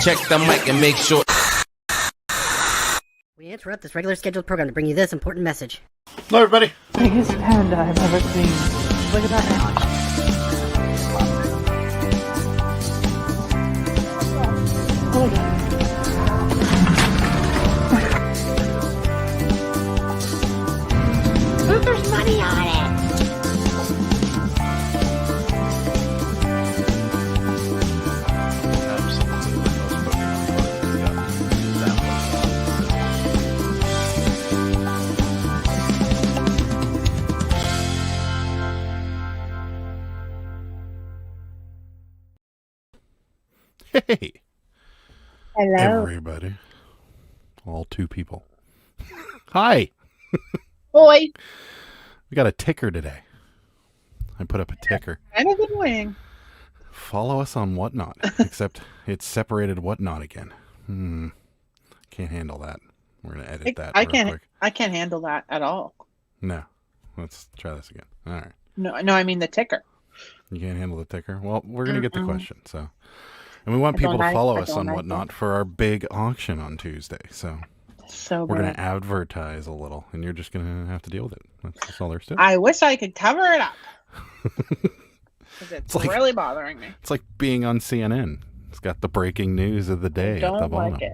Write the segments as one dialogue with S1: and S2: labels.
S1: Check the mic and make sure.
S2: We interrupt this regular scheduled program to bring you this important message.
S3: Hello, everybody.
S4: Biggest panda I've ever seen. Look at that now.
S2: There's money on it.
S3: Hey.
S5: Hello.
S3: Everybody. All two people. Hi.
S5: Boy.
S3: We got a ticker today. I put up a ticker.
S5: Kind of annoying.
S3: Follow us on Whatnot. Except it's separated Whatnot again. Can't handle that. We're going to edit that real quick.
S5: I can't handle that at all.
S3: No. Let's try this again. All right.
S5: No, I mean the ticker.
S3: You can't handle the ticker? Well, we're going to get the question. So, and we want people to follow us on Whatnot for our big auction on Tuesday. So we're going to advertise a little, and you're just going to have to deal with it. That's all there's to it.
S5: I wish I could cover it up. Because it's like, really bothering me.
S3: It's like being on CNN. It's got the breaking news of the day at the bottom. Like it.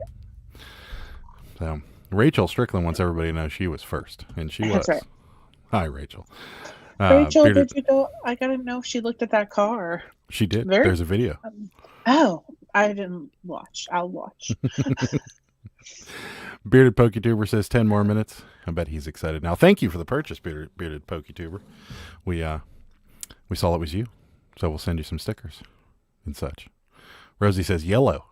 S3: So Rachel Strickland wants everybody to know she was first, and she was.
S5: That's right.
S3: Hi, Rachel.
S5: Rachel, did you go? I gotta know if she looked at that car.
S3: She did. There's a video.
S5: I didn't watch. I'll watch.
S3: Bearded PokeTuber says 10 more minutes. I bet he's excited now. Thank you for the purchase, Bearded PokeTuber. We saw it was you, so we'll send you some stickers and such. Rosie says yellow.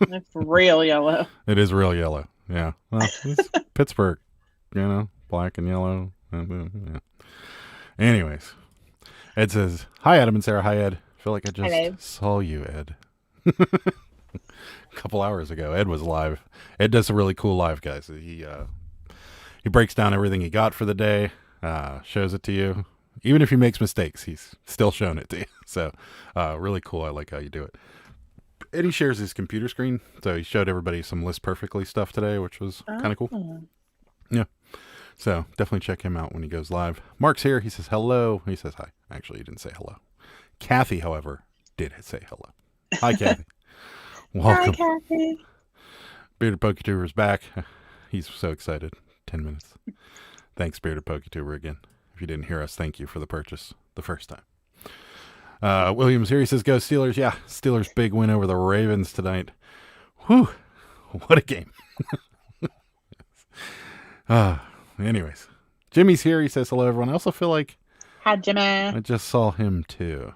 S5: It's real yellow.
S3: It is real yellow. Yeah. Well, it's Pittsburgh, black and yellow. Yeah. Anyways, Ed says, hi, Adam and Sarah. Hi, Ed. I feel like I just saw you, Ed. A couple hours ago. Ed was live. Ed does a really cool live, guys. He breaks down everything he got for the day, shows it to you. Even if he makes mistakes, he's still showing it to you. So really cool. I like how you do it. And he shares his computer screen. So he showed everybody some List Perfectly stuff today, which was kind of cool. Yeah. So definitely check him out when he goes live. Mark's here. He says hello. He says hi. Actually, he didn't say hello. Kathy, however, did say hello. Hi, Kathy. Welcome.
S5: Hi, Kathy.
S3: Bearded PokeTuber's back. He's so excited. 10 minutes. Thanks, Bearded PokeTuber, again. If you didn't hear us, thank you for the purchase the first time. Williams here. He says, go Steelers. Yeah, Steelers' big win over the Ravens tonight. Whew. What a game. Anyways, Jimmy's here. He says hello, everyone. I also feel like
S5: hi, Jimmy.
S3: I just saw him too,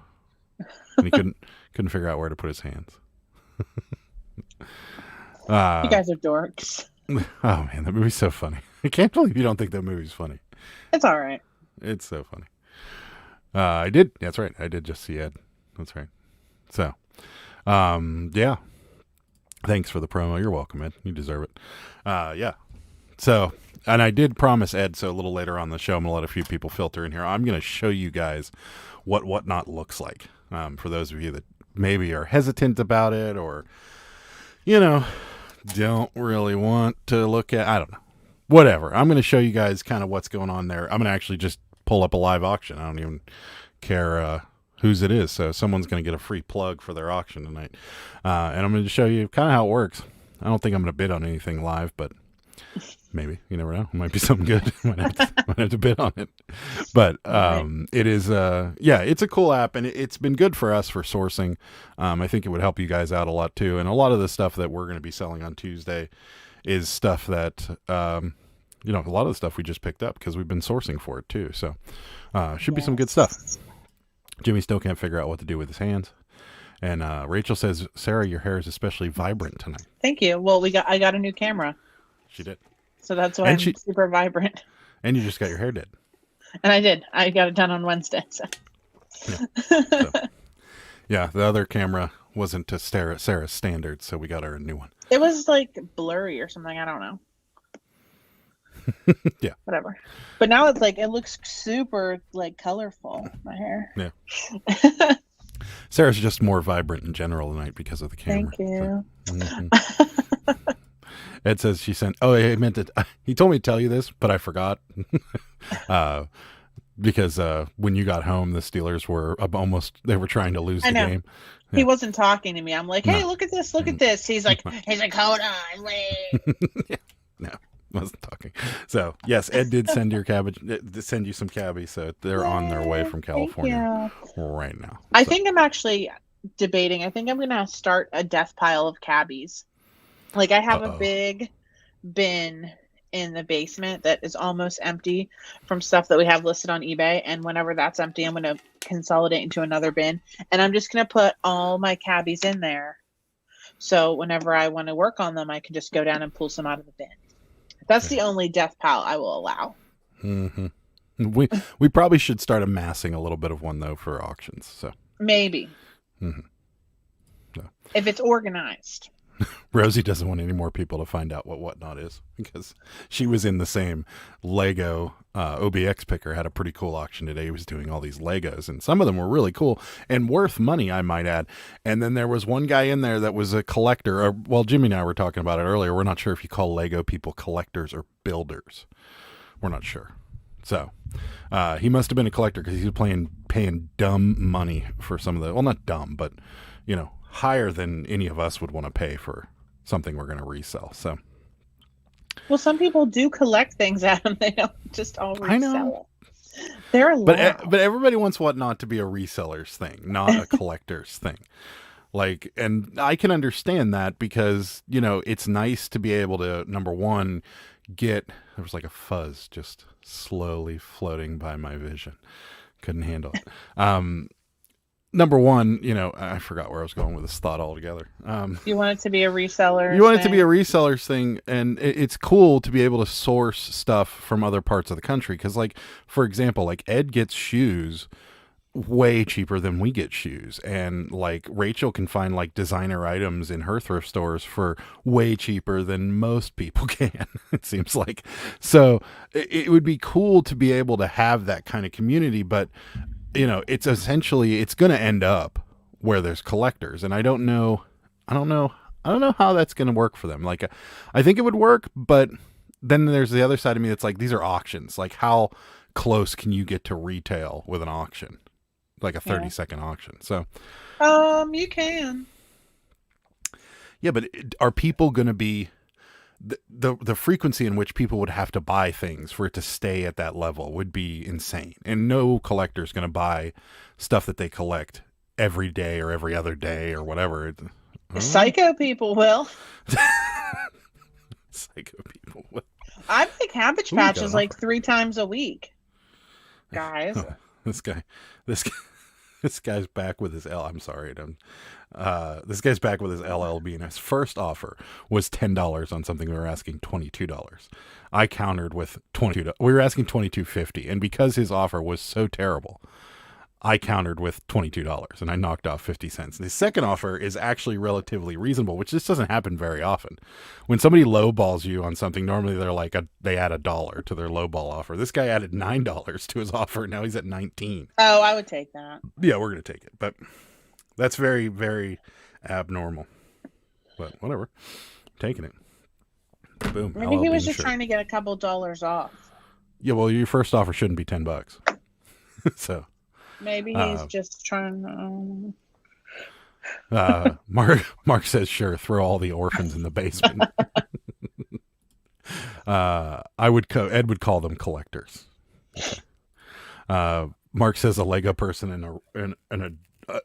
S3: and he couldn't figure out where to put his hands.
S5: You guys are dorks.
S3: Oh man, that movie's so funny. I can't believe you don't think that movie's funny.
S5: It's all right.
S3: It's so funny. I did. That's right. I did just see Ed. That's right. So, yeah. Thanks for the promo. You're welcome, Ed. You deserve it. Yeah. So. And I did promise Ed, so a little later on the show, I'm going to let a few people filter in here. I'm going to show you guys what Whatnot looks like. For those of you that maybe are hesitant about it or, don't really want to look at, I don't know. Whatever. I'm going to show you guys kind of what's going on there. I'm going to actually just pull up a live auction. I don't even care whose it is. So someone's going to get a free plug for their auction tonight. And I'm going to show you kind of how it works. I don't think I'm going to bid on anything live, but maybe. You never know. It might be something good. might have to bid on it. But it is, it's a cool app, and it's been good for us for sourcing. I think it would help you guys out a lot, too. And a lot of the stuff that we're going to be selling on Tuesday is stuff that, a lot of the stuff we just picked up because we've been sourcing for it, too. So should be some good stuff. Jimmy still can't figure out what to do with his hands. And Rachel says, Sarah, your hair is especially vibrant tonight.
S5: Thank you. Well, I got a new camera.
S3: She did.
S5: So that's why I'm super vibrant.
S3: And you just got your hair did.
S5: And I did. I got it done on Wednesday. So.
S3: Yeah, the other camera wasn't to Sarah's standards, so we got her a new one.
S5: It was like blurry or something. I don't know.
S3: Yeah.
S5: Whatever. But now it's like, it looks super like colorful, my hair.
S3: Yeah. Sarah's just more vibrant in general tonight because of the camera.
S5: Thank you.
S3: So, Ed says she sent. Oh, he meant it. He told me to tell you this, but I forgot. Because when you got home, the Steelers were they were trying to lose the game. Yeah.
S5: He wasn't talking to me. I'm like, hey,
S3: No.
S5: look at this, look at this. He's like, hold on, wait.
S3: Yeah. No, wasn't talking. So yes, Ed did send send you some cabbies. So they're on their way from California right now.
S5: I think I'm actually debating. I think I'm gonna start a death pile of cabbies. Like I have a big bin in the basement that is almost empty from stuff that we have listed on eBay, and whenever that's empty, I'm gonna consolidate into another bin, and I'm just gonna put all my cabbies in there. So whenever I want to work on them, I can just go down and pull some out of the bin. That's the only death pile I will allow.
S3: Mm-hmm. We probably should start amassing a little bit of one though for auctions. So
S5: maybe if it's organized.
S3: Rosie doesn't want any more people to find out what Whatnot is because she was in the same Lego OBX picker had a pretty cool auction today. He was doing all these Legos and some of them were really cool and worth money, I might add. And then there was one guy in there that was a collector. Well, Jimmy and I were talking about it earlier. We're not sure if you call Lego people collectors or builders. We're not sure. So he must have been a collector because he was paying dumb money for some of the, well, not dumb, but higher than any of us would want to pay for something we're going to resell. So,
S5: well, some people do collect things, Adam. They don't just all resell.
S3: I know.
S5: They're allowed.
S3: But everybody wants Whatnot to be a reseller's thing, not a collector's thing. Like, and I can understand that because, it's nice to be able to, number one, there was like a fuzz just slowly floating by my vision. Couldn't handle it. Number one, I forgot where I was going with this thought altogether.
S5: You want it to be a reseller.
S3: You want it to be a reseller's thing, and it's cool to be able to source stuff from other parts of the country. Because, like, for example, like Ed gets shoes way cheaper than we get shoes, and like Rachel can find like designer items in her thrift stores for way cheaper than most people can. It seems like. So it would be cool to be able to have that kind of community, but it's going to end up where there's collectors, and I don't know how that's going to work for them. Like, I think it would work, but then there's the other side of me that's like, these are auctions. Like, how close can you get to retail with an auction? Like a 30-second auction. So,
S5: you can.
S3: Yeah, but are people going to be the frequency in which people would have to buy things for it to stay at that level would be insane. And no collector's going to buy stuff that they collect every day or every other day or whatever.
S5: Psycho people will.
S3: Psycho people will.
S5: I make Cabbage Patches like 3 times a week, guys.
S3: This guy's back with his I'm sorry, this guy's back with his LLB, and his first offer was $10 on something we were asking $22. I countered with $22. We were asking $22.50, and because his offer was so terrible, I countered with $22, and I knocked off 50 cents. The second offer is actually relatively reasonable, which just doesn't happen very often. When somebody lowballs you on something, normally they're like they add $1 to their lowball offer. This guy added $9 to his offer. Now he's at 19.
S5: Oh, I would take that.
S3: Yeah, we're gonna take it, but that's very, very abnormal. But whatever, taking it. Boom.
S5: Maybe he was just trying to get a couple dollars off.
S3: Yeah, well, your first offer shouldn't be $10. So.
S5: Maybe he's just trying
S3: Mark says, sure, throw all the orphans in the basement. Ed would call them collectors. Okay. Mark says a Lego person and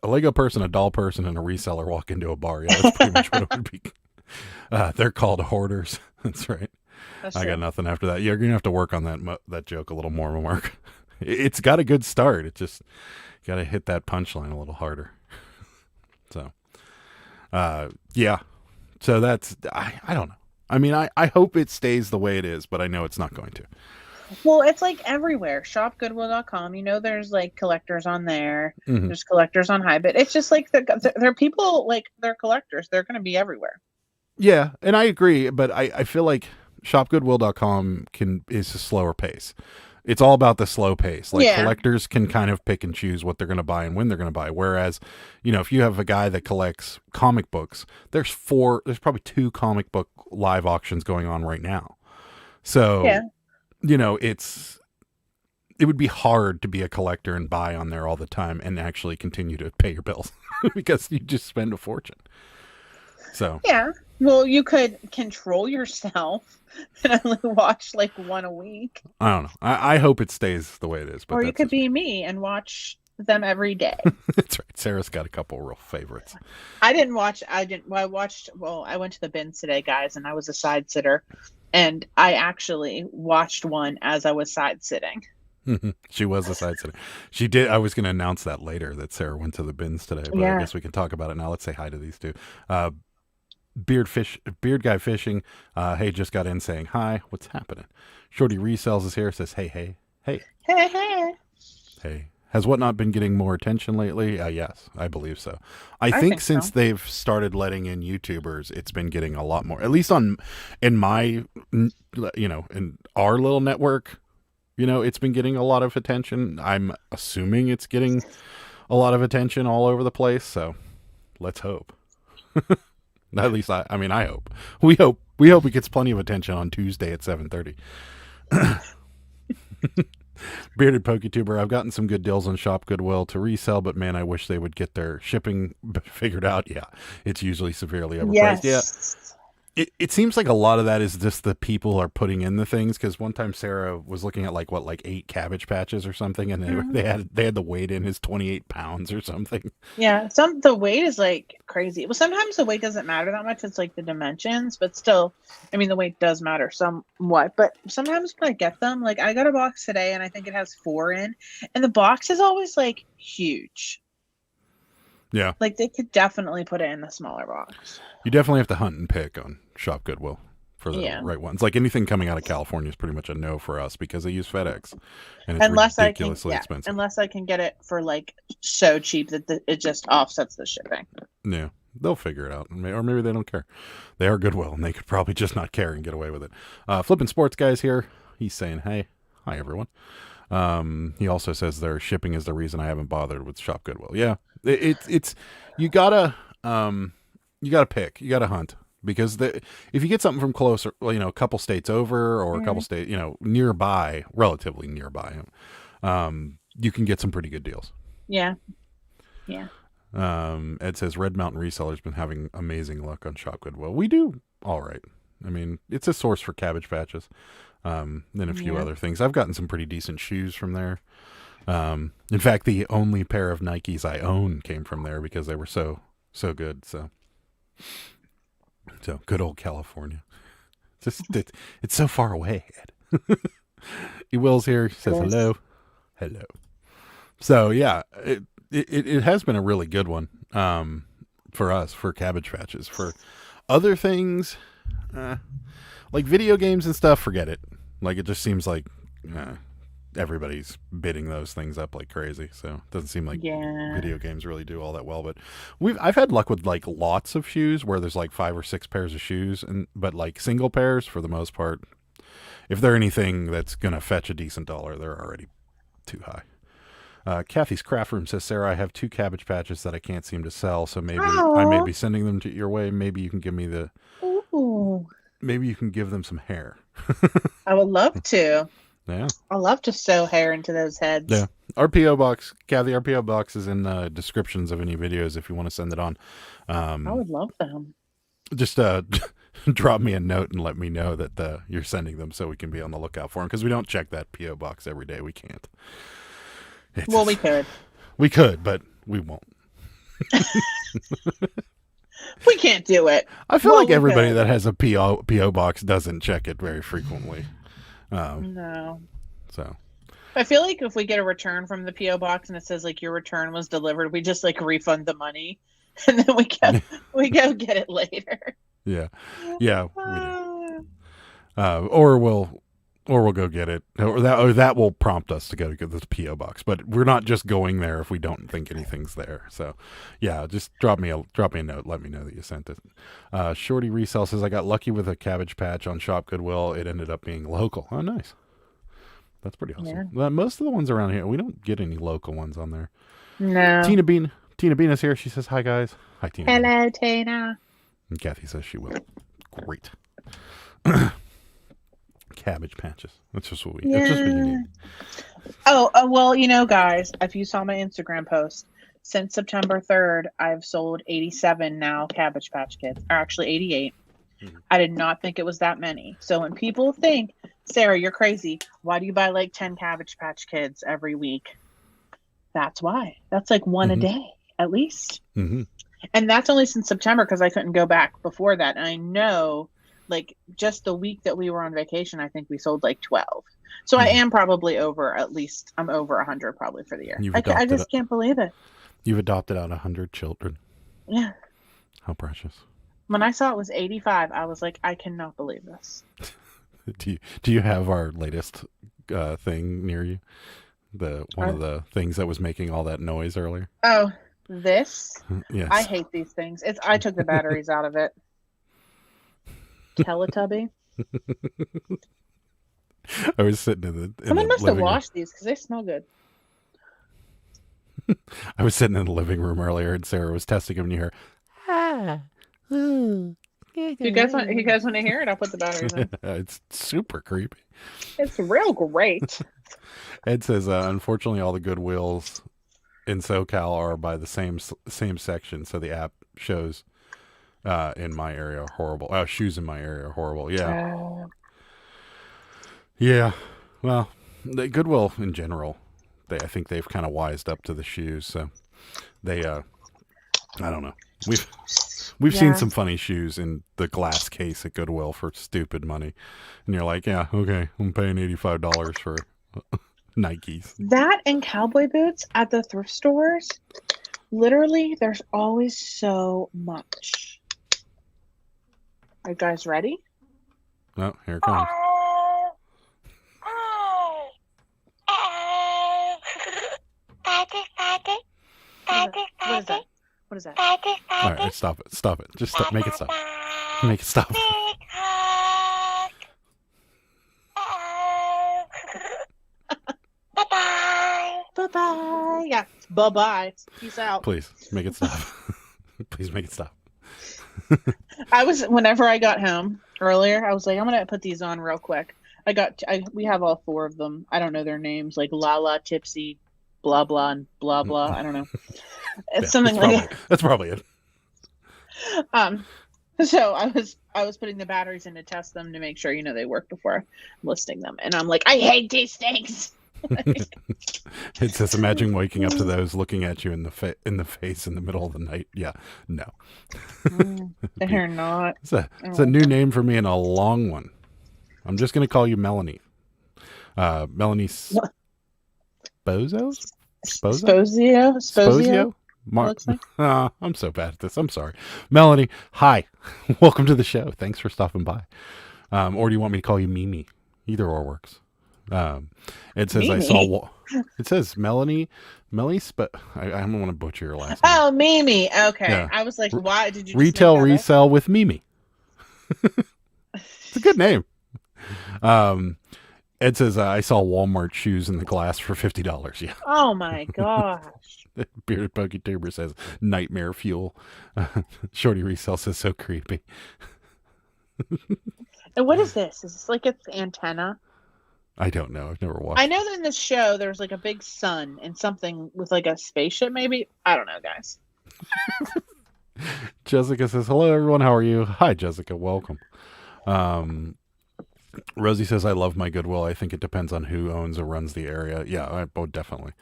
S3: a Lego person, a doll person, and a reseller walk into a bar. Yeah, that's pretty much what it would be. They're called hoarders. That's right. I got nothing after that. You're gonna have to work on that joke a little more, Mark. It's got a good start. It just got to hit that punchline a little harder. So, yeah. So that's, I don't know. I mean, I hope it stays the way it is, but I know it's not going to.
S5: Well, it's like everywhere. Shopgoodwill.com. There's like collectors on there. Mm-hmm. There's collectors on Hybit. It's just like they're people like they're collectors. They're going to be everywhere.
S3: Yeah, and I agree, but I feel like shopgoodwill.com is a slower pace. It's all about the slow pace. Like
S5: Yeah.
S3: collectors can kind of pick and choose what they're going to buy and when they're going to buy. Whereas, if you have a guy that collects comic books, there's probably 2 comic book live auctions going on right now. So,
S5: Yeah.
S3: it would be hard to be a collector and buy on there all the time and actually continue to pay your bills because you just spend a fortune. So,
S5: Yeah. Well, you could control yourself and only watch like one a week.
S3: I don't know. I hope it stays the way it is. But
S5: Or you
S3: that's
S5: could be me and watch them every day.
S3: That's right. Sarah's got a couple real favorites.
S5: I went to the bins today, guys, and I was a side sitter. And I actually watched one as I was side sitting.
S3: She was a side sitter. She did. I was going to announce that later that Sarah went to the bins today, but
S5: Yeah.
S3: I guess we can talk about it now. Let's say hi to these two. Beard guy fishing. Hey, just got in saying hi. What's happening? Shorty Resells is here. Says hey.
S5: Hey.
S3: Hey. Has Whatnot been getting more attention lately? Yes, I believe so. I think since
S5: so.
S3: they've started letting in YouTubers, it's been getting a lot more. At least in my, in our little network, it's been getting a lot of attention. I'm assuming it's getting a lot of attention all over the place. So let's hope. At least I hope. We hope it gets plenty of attention on Tuesday at 7:30. Bearded PokeTuber, I've gotten some good deals on Shop Goodwill to resell, but man, I wish they would get their shipping figured out. Yeah, it's usually severely overpriced.
S5: Yes.
S3: It seems like a lot of that is just the people are putting in the things, because one time Sarah was looking at like 8 Cabbage Patches or something, and they had the weight in his 28 pounds or something.
S5: Yeah, the weight is like crazy. Well, sometimes the weight doesn't matter that much. It's like the dimensions, but still, the weight does matter somewhat. But sometimes when I get them, like I got a box today, and I think it has 4 in, and the box is always like huge.
S3: Yeah,
S5: like they could definitely put it in the smaller box.
S3: You definitely have to hunt and pick on Shop Goodwill for the right ones. Like anything coming out of California is pretty much a no for us because they use FedEx, and it's ridiculously expensive.
S5: Unless I can get it for like so cheap that it just offsets the shipping.
S3: Yeah, they'll figure it out, or maybe they don't care. They are Goodwill, and they could probably just not care and get away with it. Flippin' Sports Guy's here. He's saying, "Hey, hi everyone." He also says their shipping is the reason I haven't bothered with Shop Goodwill. Yeah, it's you gotta pick, you gotta hunt, because if you get something from closer, a couple states over or a couple states, nearby, relatively nearby, you can get some pretty good deals.
S5: Yeah.
S3: Ed says Red Mountain Reseller's been having amazing luck on Shop Goodwill. We do all right. It's a source for Cabbage Patches, and a few other things. I've gotten some pretty decent shoes from there. In fact, the only pair of Nikes I own came from there because they were so good. So good old California. It's so far away, Ed. E. Will's here. Says hello. So yeah, it has been a really good one for us, for Cabbage Patches. For other things, like video games and stuff, forget it. Like it just seems like everybody's bidding those things up like crazy. So it doesn't seem like video games really do all that well. But I've had luck with like lots of shoes where there's like 5 or 6 pairs of shoes, but like single pairs for the most part, if they're anything that's gonna fetch a decent dollar, they're already too high. Kathy's Craft Room says, Sarah, I have 2 Cabbage Patches that I can't seem to sell, so maybe I may be sending them to your way. Maybe you can give me maybe you can give them some hair.
S5: I would love to.
S3: Yeah.
S5: I love to sew hair into those heads.
S3: Yeah. Our P.O. Box, Kathy, our P.O. Box is in the descriptions of any videos if you want to send it on.
S5: I would love them.
S3: Just drop me a note and let me know that you're sending them so we can be on the lookout for them, because we don't check that P.O. Box every day. We can't.
S5: We could.
S3: We could, but we won't.
S5: We can't do it.
S3: I feel like everybody that has a P.O. Box doesn't check it very frequently.
S5: No.
S3: So
S5: I feel like if we get a return from the P.O. Box and it says like your return was delivered, we just like refund the money and then we go get it later.
S3: Yeah, we do. Or we'll go get it, or that will prompt us to go to get the P.O. Box. But we're not just going there if we don't think anything's there. So yeah, just drop me a note, let me know that you sent it. Shorty Resell says, I got lucky with a Cabbage Patch on Shop Goodwill. It ended up being local. Oh, nice. That's pretty awesome.
S5: Yeah.
S3: Well, most of the ones around here, we don't get any local ones on there.
S5: No.
S3: Tina Bean is here. She says, hi, guys. Hi, Tina Bean.
S5: Hello, Tina.
S3: And Kathy says she will. Great. Cabbage patches. That's just what that's just what you need.
S5: Oh, well, guys, if you saw my Instagram post, since September 3rd, I've sold 87 now Cabbage Patch Kids. Or actually 88.
S3: Mhm.
S5: I did not think it was that many. So when people think, Sarah, you're crazy, why do you buy like 10 Cabbage Patch Kids every week? That's why. That's like one a day, at least.
S3: Mm-hmm.
S5: And that's only since September because I couldn't go back before that. And I know, like, just the week that we were on vacation, I think we sold like 12. So I am probably over, at least, I'm over 100 probably for the year. I just can't believe it.
S3: You've adopted out 100 children.
S5: Yeah.
S3: How precious.
S5: When I saw it was 85, I was like, I cannot believe this.
S3: Do you have our latest thing near you? One of the things that was making all that noise earlier?
S5: Oh, this?
S3: Yes.
S5: I hate these things. I took the batteries out of it. Teletubby.
S3: I was sitting in
S5: Someone must have
S3: living
S5: washed these because they smell good.
S3: I was sitting in the living room earlier, and Sarah was testing them, and you hear,
S5: You guys want to hear it? I'll put the batteries in.
S3: it's super creepy.
S5: It's real great.
S3: Ed says, unfortunately, all the Goodwills in SoCal are by the same section, so the app shows in my area are horrible. Shoes in my area are horrible. Yeah. Yeah. Well, the Goodwill in general, I think they've kind of wised up to the shoes, so they I don't know. We've seen some funny shoes in the glass case at Goodwill for stupid money, and you're like, yeah, okay, I'm paying $85 for Nikes.
S5: That and cowboy boots at the thrift stores, literally, there's always so much. Are you guys ready?
S3: Oh, here it comes.
S5: What is that?
S3: All right, stop it. Stop it. Just stop. Make it stop. Make it stop.
S5: Bye-bye. Yeah, bye-bye. Peace out.
S3: Please, make it stop. Please make it stop.
S5: Whenever I got home earlier, I was like, I'm going to put these on real quick. We have all 4 of them. I don't know their names, like Lala, Tipsy, blah, blah, and blah, blah. I don't know. It's something like that.
S3: That's probably it.
S5: So I was putting the batteries in to test them to make sure, they work before listing them. And I'm like, I hate these things.
S3: It says, imagine waking up to those looking at you in the face in the middle of the night. Yeah, no.
S5: They're not.
S3: It's a new name for me and a long one. I'm just going to call you Melanie. Melanie Spozo?
S5: Sposio?
S3: Looks like. I'm so bad at this. I'm sorry. Melanie, hi. Welcome to the show. Thanks for stopping by. Or do you want me to call you Mimi? Either or works. It says Mimi? It says Melanie I don't want to butcher your last name.
S5: Oh, Mimi. Okay. Yeah. I was like, why did you just
S3: Retail Resell with Mimi? It's a good name. Ed says, I saw Walmart shoes in the glass for $50. Yeah.
S5: Oh my gosh.
S3: Bearded Pokey Tuber says, nightmare fuel. Shorty Resell says, so creepy.
S5: And what is this? Is this like its antenna?
S3: I don't know. I've never watched.
S5: I know that in this show there's like a big sun and something with like a spaceship maybe. I don't know, guys.
S3: Jessica says, hello everyone, how are you? Hi Jessica, welcome. Rosie says, I love my Goodwill. I think it depends on who owns or runs the area. Yeah, definitely.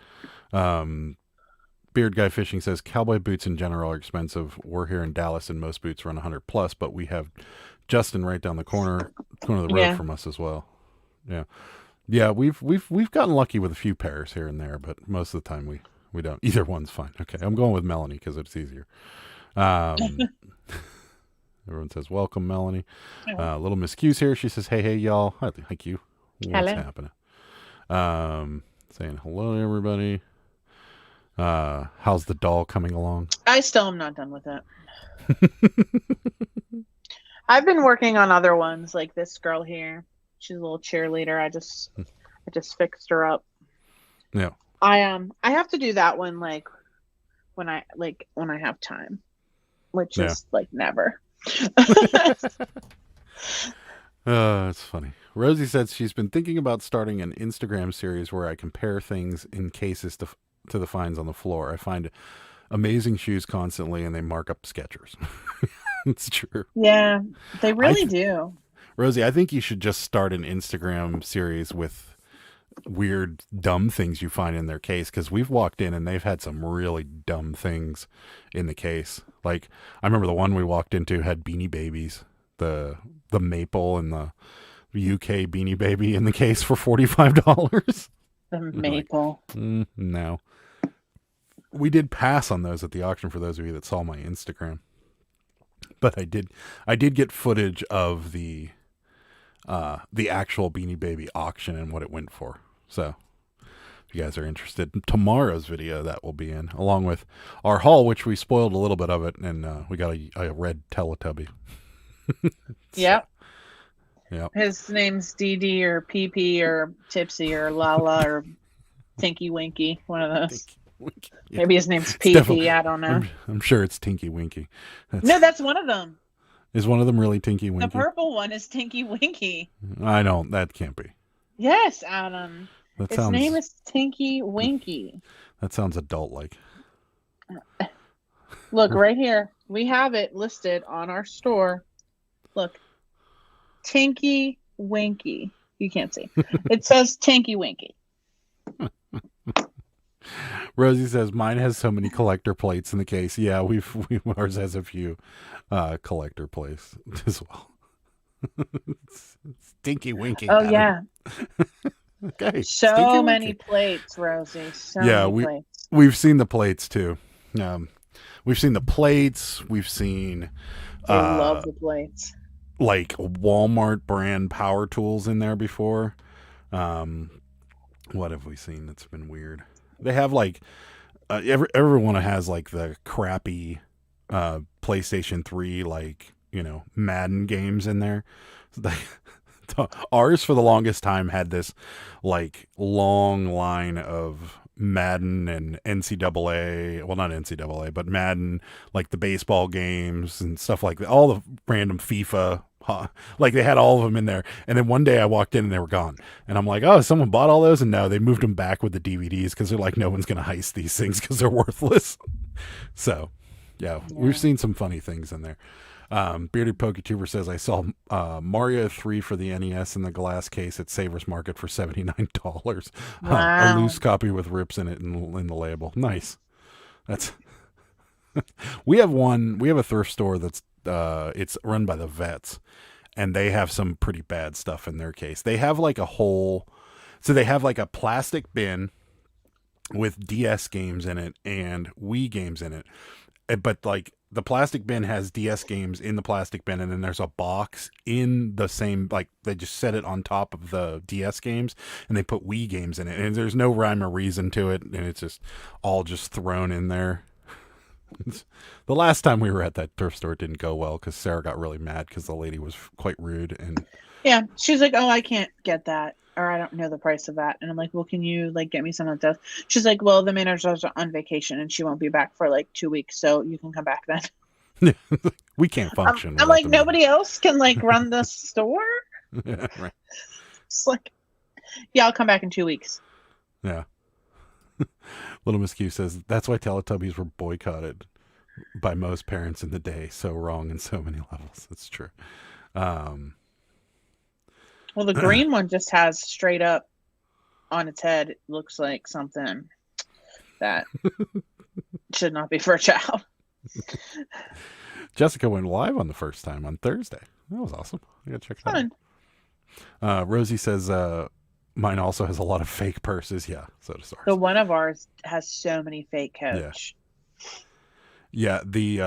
S3: Beard Guy Fishing says, cowboy boots in general are expensive. We're here in Dallas and most boots run 100 plus, but we have Justin right down the corner of the road from us as well. Yeah. Yeah, we've gotten lucky with a few pairs here and there, but most of the time we don't. Either one's fine. Okay, I'm going with Melanie because it's easier. Everyone says, welcome, Melanie. Little Miss Q's here. She says, hey, y'all. Hi, Q. What's happening? Saying hello to everybody. How's the doll coming along?
S5: I still am not done with it. I've been working on other ones, like this girl here. She's a little cheerleader. I just fixed her up.
S3: Yeah.
S5: I have to do that one like when I have time, which
S3: Yeah.
S5: is like never.
S3: It's funny. Rosie says she's been thinking about starting an Instagram series where I compare things in cases to the finds on the floor. I find amazing shoes constantly, and they mark up Skechers. It's true.
S5: Yeah, they really do.
S3: Rosie, I think you should just start an Instagram series with weird, dumb things you find in their case, because we've walked in and they've had some really dumb things in the case. Like, I remember the one we walked into had Beanie Babies, the maple and the UK Beanie Baby in the case for $45.
S5: The maple.
S3: Like, no. We did pass on those at the auction for those of you that saw my Instagram. But I did get footage of the actual Beanie Baby auction and what it went for. So if you guys are interested, tomorrow's video that will be in, along with our haul, which we spoiled a little bit of it, and we got a red Teletubby.
S5: Yep.
S3: Yeah.
S5: His name's DD or PP or Tipsy or Lala or Tinky Winky, one of those.
S3: Yeah.
S5: Maybe his name's PP. I don't know.
S3: I'm sure it's Tinky Winky.
S5: No, that's one of them.
S3: Is one of them really Tinky Winky?
S5: The purple one is Tinky Winky.
S3: I don't. That can't be.
S5: Yes, Adam. His name is Tinky Winky.
S3: That sounds adult-like.
S5: Look, right here. We have it listed on our store. Look. Tinky Winky. You can't see. It says Tinky Winky.
S3: Rosie says mine has so many collector plates in the case. Yeah, ours has a few collector plates as well. it's Tinky Winky.
S5: Oh yeah.
S3: Okay.
S5: So many plates, Rosie. So many plates.
S3: We've seen the plates too. We've seen the plates. We've seen.
S5: I love the plates.
S3: Like Walmart brand power tools in there before. What have we seen that's been weird? They have like everyone has like the crappy PlayStation 3 like, Madden games in there. Ours for the longest time had this like long line of Madden and NCAA, well not NCAA, but Madden, like the baseball games and stuff like that, all the random FIFA, like they had all of them in there. And then one day I walked in and they were gone. And I'm like, oh, someone bought all those? And no, they moved them back with the DVDs because they're like, no one's going to heist these things because they're worthless. So, yeah, we've seen some funny things in there. Bearded PokeTuber says, I saw Mario 3 for the NES in the glass case at Savers Market for $79.
S5: Wow.
S3: A loose copy with rips in it in the label. Nice. That's we have a thrift store that's it's run by the vets, and they have some pretty bad stuff in their case. They have like they have like a plastic bin with DS games in it and Wii games in it. But like the plastic bin has DS games in the plastic bin, and then there's a box in the same, like they just set it on top of the DS games and they put Wii games in it, and there's no rhyme or reason to it, and it's just all just thrown in there. The last time we were at that thrift store, it didn't go well because Sarah got really mad because the lady was quite rude. And
S5: yeah, she's like, oh, I can't get that, or I don't know the price of that. And I'm like, well, can you like get me some of that? She's like, well, the manager's on vacation and she won't be back for like 2 weeks, so you can come back then.
S3: We can't function.
S5: I'm like, nobody else can like run the store.
S3: Yeah, right.
S5: It's like, yeah, I'll come back in 2 weeks.
S3: Yeah. Little Miss Q says that's why Teletubbies were boycotted by most parents in the day. So wrong in so many levels. That's true.
S5: Well, the green one just has straight up on its head. It looks like something that should not be for a child.
S3: Jessica went live on the first time on Thursday. That was awesome. I gotta check that out. Rosie says mine also has a lot of fake purses. Yeah, so does ours.
S5: So one of ours has so many fake Coach.
S3: Yeah, the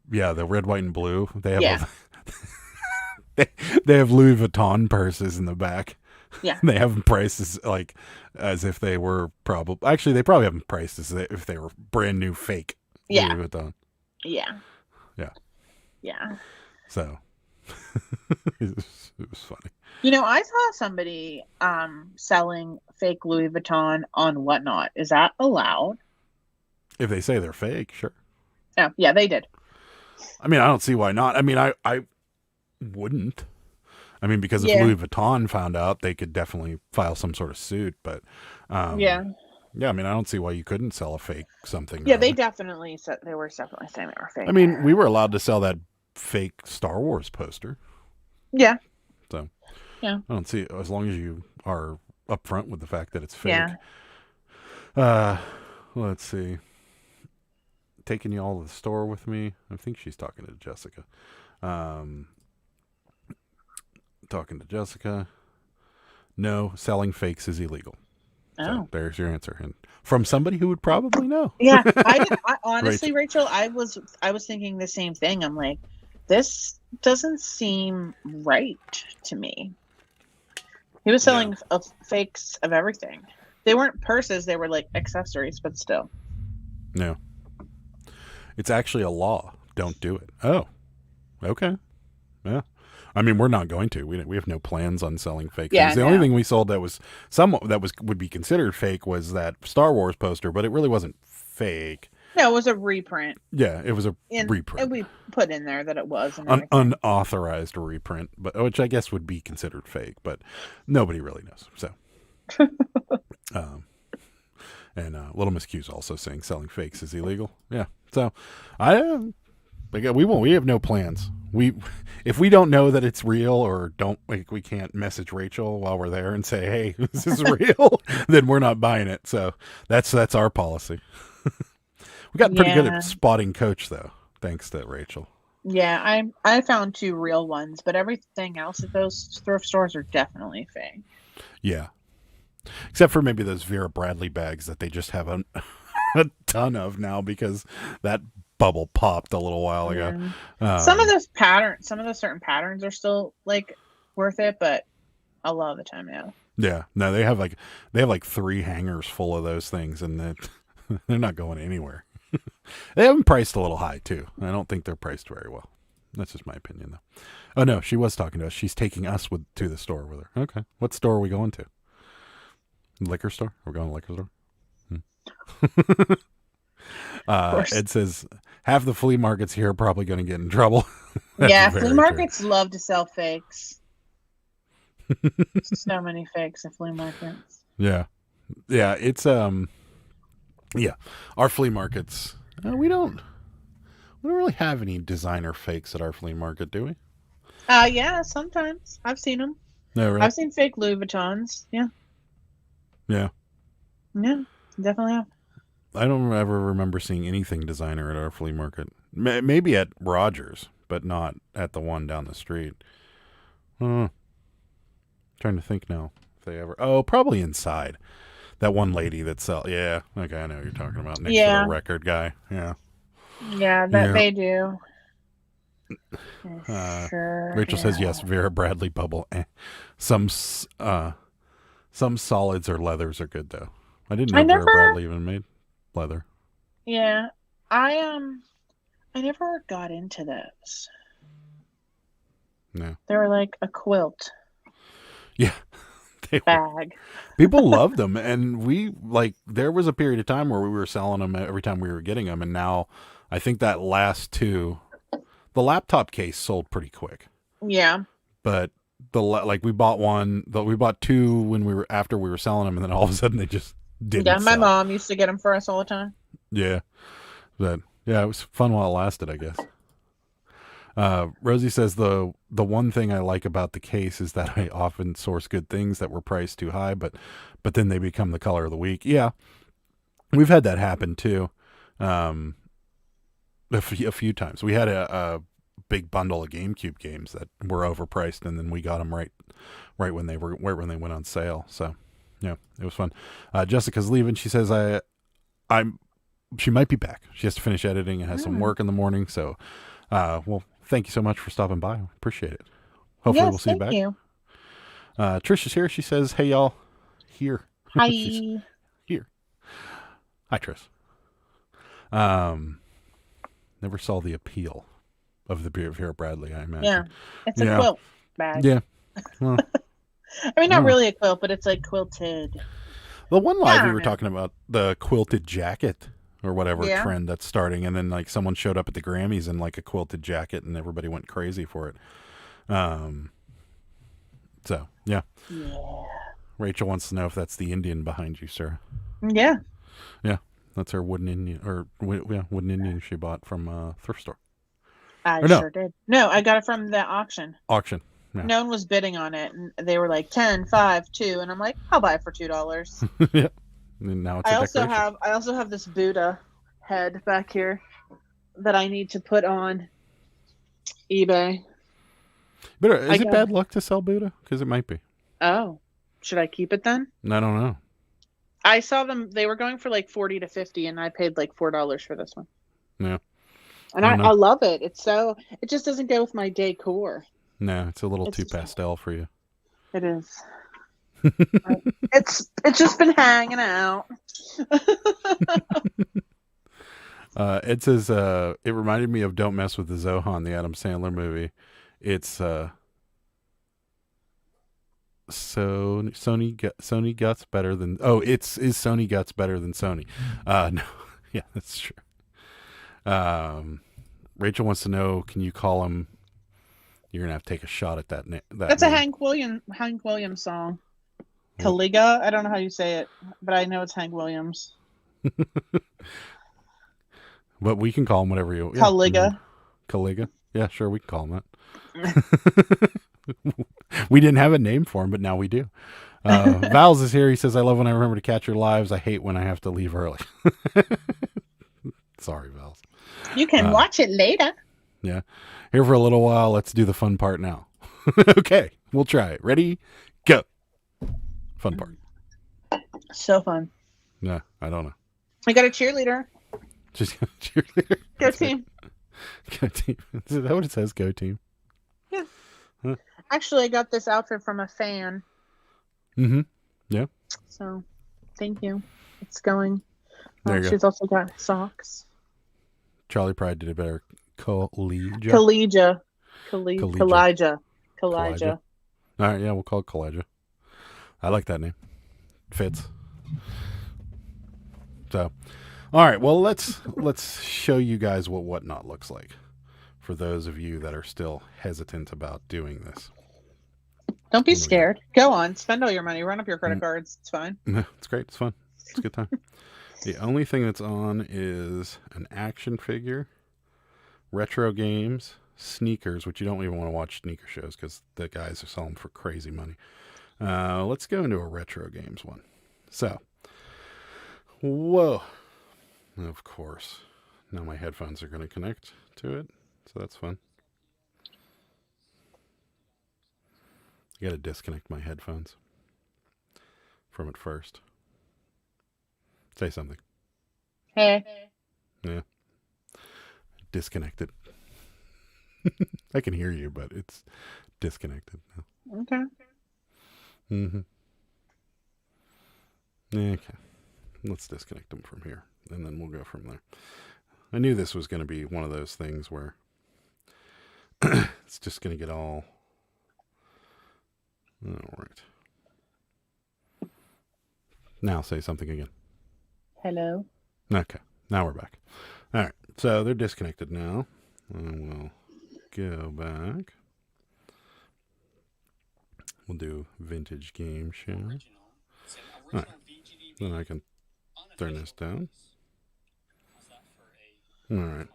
S3: red, white, and blue. They have they have Louis Vuitton purses in the back.
S5: Yeah,
S3: they have them priced as like as if they were they probably have them priced as if they were brand new fake Louis Vuitton.
S5: Yeah.
S3: Yeah.
S5: Yeah.
S3: So, It was funny.
S5: You know, I saw somebody selling fake Louis Vuitton on Whatnot. Is that allowed?
S3: If they say they're fake, sure.
S5: Oh, yeah, they did.
S3: I mean, I don't see why not. I mean, I wouldn't. I mean, because if
S5: Yeah.
S3: Louis Vuitton found out, they could definitely file some sort of suit. But
S5: Yeah.
S3: yeah. I mean, I don't see why you couldn't sell a fake something.
S5: Yeah,
S3: or
S5: they
S3: other.
S5: definitely said they were definitely saying they were fake.
S3: I mean, we were allowed to sell that fake Star Wars poster.
S5: Yeah.
S3: So
S5: Yeah.
S3: I don't see, as long as you are upfront with the fact that it's fake.
S5: Yeah.
S3: Let's see. Taking you all to the store with me. I think she's talking to Jessica. Talking to Jessica. No, selling fakes is illegal.
S5: Oh.
S3: So there's your answer, and from somebody who would probably know.
S5: Yeah, I honestly, Rachel, I was thinking the same thing. I'm like, this doesn't seem right to me. He was selling fakes of everything. They weren't purses; they were like accessories, but still.
S3: No, it's actually a law. Don't do it. Oh, okay, yeah. I mean, we're not going to. We have no plans on selling fake things. The only thing we sold that was would be considered fake was that Star Wars poster, but it really wasn't fake.
S5: No, it was a reprint.
S3: Yeah, it was a reprint.
S5: And we put in there that it was
S3: an unauthorized reprint, but which I guess would be considered fake, but nobody really knows. So, and Little Miss Q's also saying selling fakes is illegal. Yeah, so we have no plans. If we don't know that it's real or we can't message Rachel while we're there and say, hey, this is real, then we're not buying it. So that's our policy. We got pretty good at spotting Coach though, thanks to Rachel.
S5: Yeah, I found 2 real ones, but everything else at those thrift stores are definitely fake.
S3: Yeah. Except for maybe those Vera Bradley bags that they just have a ton of now because that bubble popped a little while ago.
S5: Some of those certain patterns are still like worth it, but a lot of the time, yeah.
S3: Yeah, no, they have like 3 hangers full of those things, and they're not going anywhere. They have them priced a little high too. I don't think they're priced very well. That's just my opinion, though. Oh no, she was talking to us. She's taking us to the store with her. Okay, what store are we going to? Liquor store? We're going to the liquor store. It says half the flea markets here are probably going to get in trouble.
S5: Yeah, flea markets love to sell fakes. So many fakes at flea markets.
S3: Yeah, it's yeah, our flea markets. We don't really have any designer fakes at our flea market, do we?
S5: Yeah, sometimes I've seen them.
S3: No, really?
S5: I've seen fake Louis Vuittons. Yeah.
S3: Yeah.
S5: Yeah, definitely have.
S3: I don't ever remember seeing anything designer at our flea market. Maybe at Rogers, but not at the one down the street. Trying to think now if they ever. Oh, probably inside. That one lady that sell. Yeah, okay, I know what you're talking about. Next to the record guy. Yeah.
S5: Yeah, they do. Sure.
S3: Rachel says yes. Vera Bradley bubble. Some solids or leathers are good though. I didn't know Vera Bradley even made leather.
S5: Yeah, I never got into those.
S3: No.
S5: They were like a quilt.
S3: Yeah.
S5: Bag.
S3: People loved them, and there was a period of time where we were selling them every time we were getting them, and now I think that last 2, the laptop case sold pretty quick.
S5: Yeah.
S3: But we bought 2 when after we were selling them, and then all of a sudden they just didn't.
S5: Yeah, my mom used to get them for us all the time.
S3: Yeah, but yeah, it was fun while it lasted, I guess. Rosie says the one thing I like about the case is that I often source good things that were priced too high, but then they become the color of the week. Yeah, we've had that happen too. A few times we had a big bundle of GameCube games that were overpriced, and then we got them right when they went on sale. So yeah, it was fun. Jessica's leaving. She says she might be back. She has to finish editing and has some work in the morning. So well, thank you so much for stopping by. Appreciate it. Hopefully we'll see you back.
S5: Thank you.
S3: Trish is here. She says, hey, y'all. Here.
S5: Hi.
S3: Here. Hi, Trish. Never saw the appeal. of the Vera Bradley, I imagine.
S5: Yeah, it's a
S3: Yeah.
S5: quilt bag.
S3: Yeah. Well,
S5: I mean, not
S3: Mm.
S5: really a quilt, but it's like quilted.
S3: the one
S5: I
S3: live we
S5: don't
S3: were
S5: know.
S3: talking about the quilted jacket or whatever
S5: Yeah.
S3: trend that's starting, and then like someone showed up at the Grammys in like a quilted jacket, and everybody went crazy for it. So yeah,
S5: Yeah.
S3: Rachel wants to know if that's the Indian behind you, sir.
S5: Yeah.
S3: Yeah, that's her wooden Indian wooden Indian she bought from thrift store
S5: I
S3: or no
S5: sure did. No, I got it from the auction.
S3: auction. Yeah.
S5: No one was bidding on it, and they were like 10, 5, 2, and I'm like, I'll buy it for $2.
S3: Yeah, and now it's a decoration.
S5: I also have this Buddha head back here that I need to put on eBay.
S3: But is
S5: I
S3: it
S5: got-
S3: bad luck to sell Buddha? Because it might be.
S5: Oh, should I keep it then?
S3: I don't know.
S5: I saw them; they were going for like 40 to 50, and I paid like $4 for this one.
S3: Yeah.
S5: And
S3: I don't know.
S5: I love it. It just doesn't go with my decor.
S3: No, it's a little
S5: It's
S3: too
S5: just-
S3: pastel for you.
S5: It is. It's just been hanging out.
S3: It says it reminded me of Don't Mess with the Zohan, the Adam Sandler movie. It's Sony Guts better than is Sony Guts better than Sony? No, yeah, that's true. Rachel wants to know, can you call him? You're gonna have to take a shot at that.
S5: That's a Hank Williams song. Caliga. I don't know how you say it, but I know it's Hank Williams.
S3: But we can call him whatever you.
S5: Caliga.
S3: Caliga. Yeah, sure, we can call him that. We didn't have a name for him, but now we do. Val's is here. He says, I love when I remember to catch your lives. I hate when I have to leave early. Sorry, Val's.
S5: You can watch it later.
S3: Yeah. Here for a little while. Let's do the fun part now. Okay. We'll try it. Ready? Go. Fun part.
S5: So fun.
S3: No, I don't know.
S5: I got a cheerleader.
S3: Just cheerleader.
S5: Go team.
S3: Go team. Is that what it says? Go team.
S5: Actually, I got this outfit from a fan.
S3: Mm-hmm. Yeah.
S5: So, thank you. It's going.
S3: There you go.
S5: She's also got socks.
S3: Charlie Pride did a better. Collegia.
S5: Collegia.
S3: Collegia.
S5: Collegia.
S3: All right, yeah, we'll call it Collegia. I like that name. Fits. So, all right, well, let's show you guys what Whatnot looks like for those of you that are still hesitant about doing this.
S5: Don't be scared. Go on. Spend all your money. Run up your credit cards. It's fine.
S3: It's great. It's fun. It's a good time. The only thing that's on is an action figure, retro games, sneakers, which you don't even want to watch sneaker shows because the guys are selling for crazy money. Let's go into a retro games one. So, whoa. Of course. Now my headphones are going to connect to it, so that's fun. I got to disconnect my headphones from it first. Say something.
S5: Hey.
S3: Yeah. Disconnected. I can hear you, but it's disconnected now.
S5: Okay.
S3: Mm-hmm. Okay. Let's disconnect them from here, and then we'll go from there. I knew this was going to be one of those things where it's just going to get all right. Now say something again.
S5: Hello.
S3: Okay. Now we're back. All right. So they're disconnected now. And we'll go back. We'll do vintage game show. All right. Then I can turn this down. All right.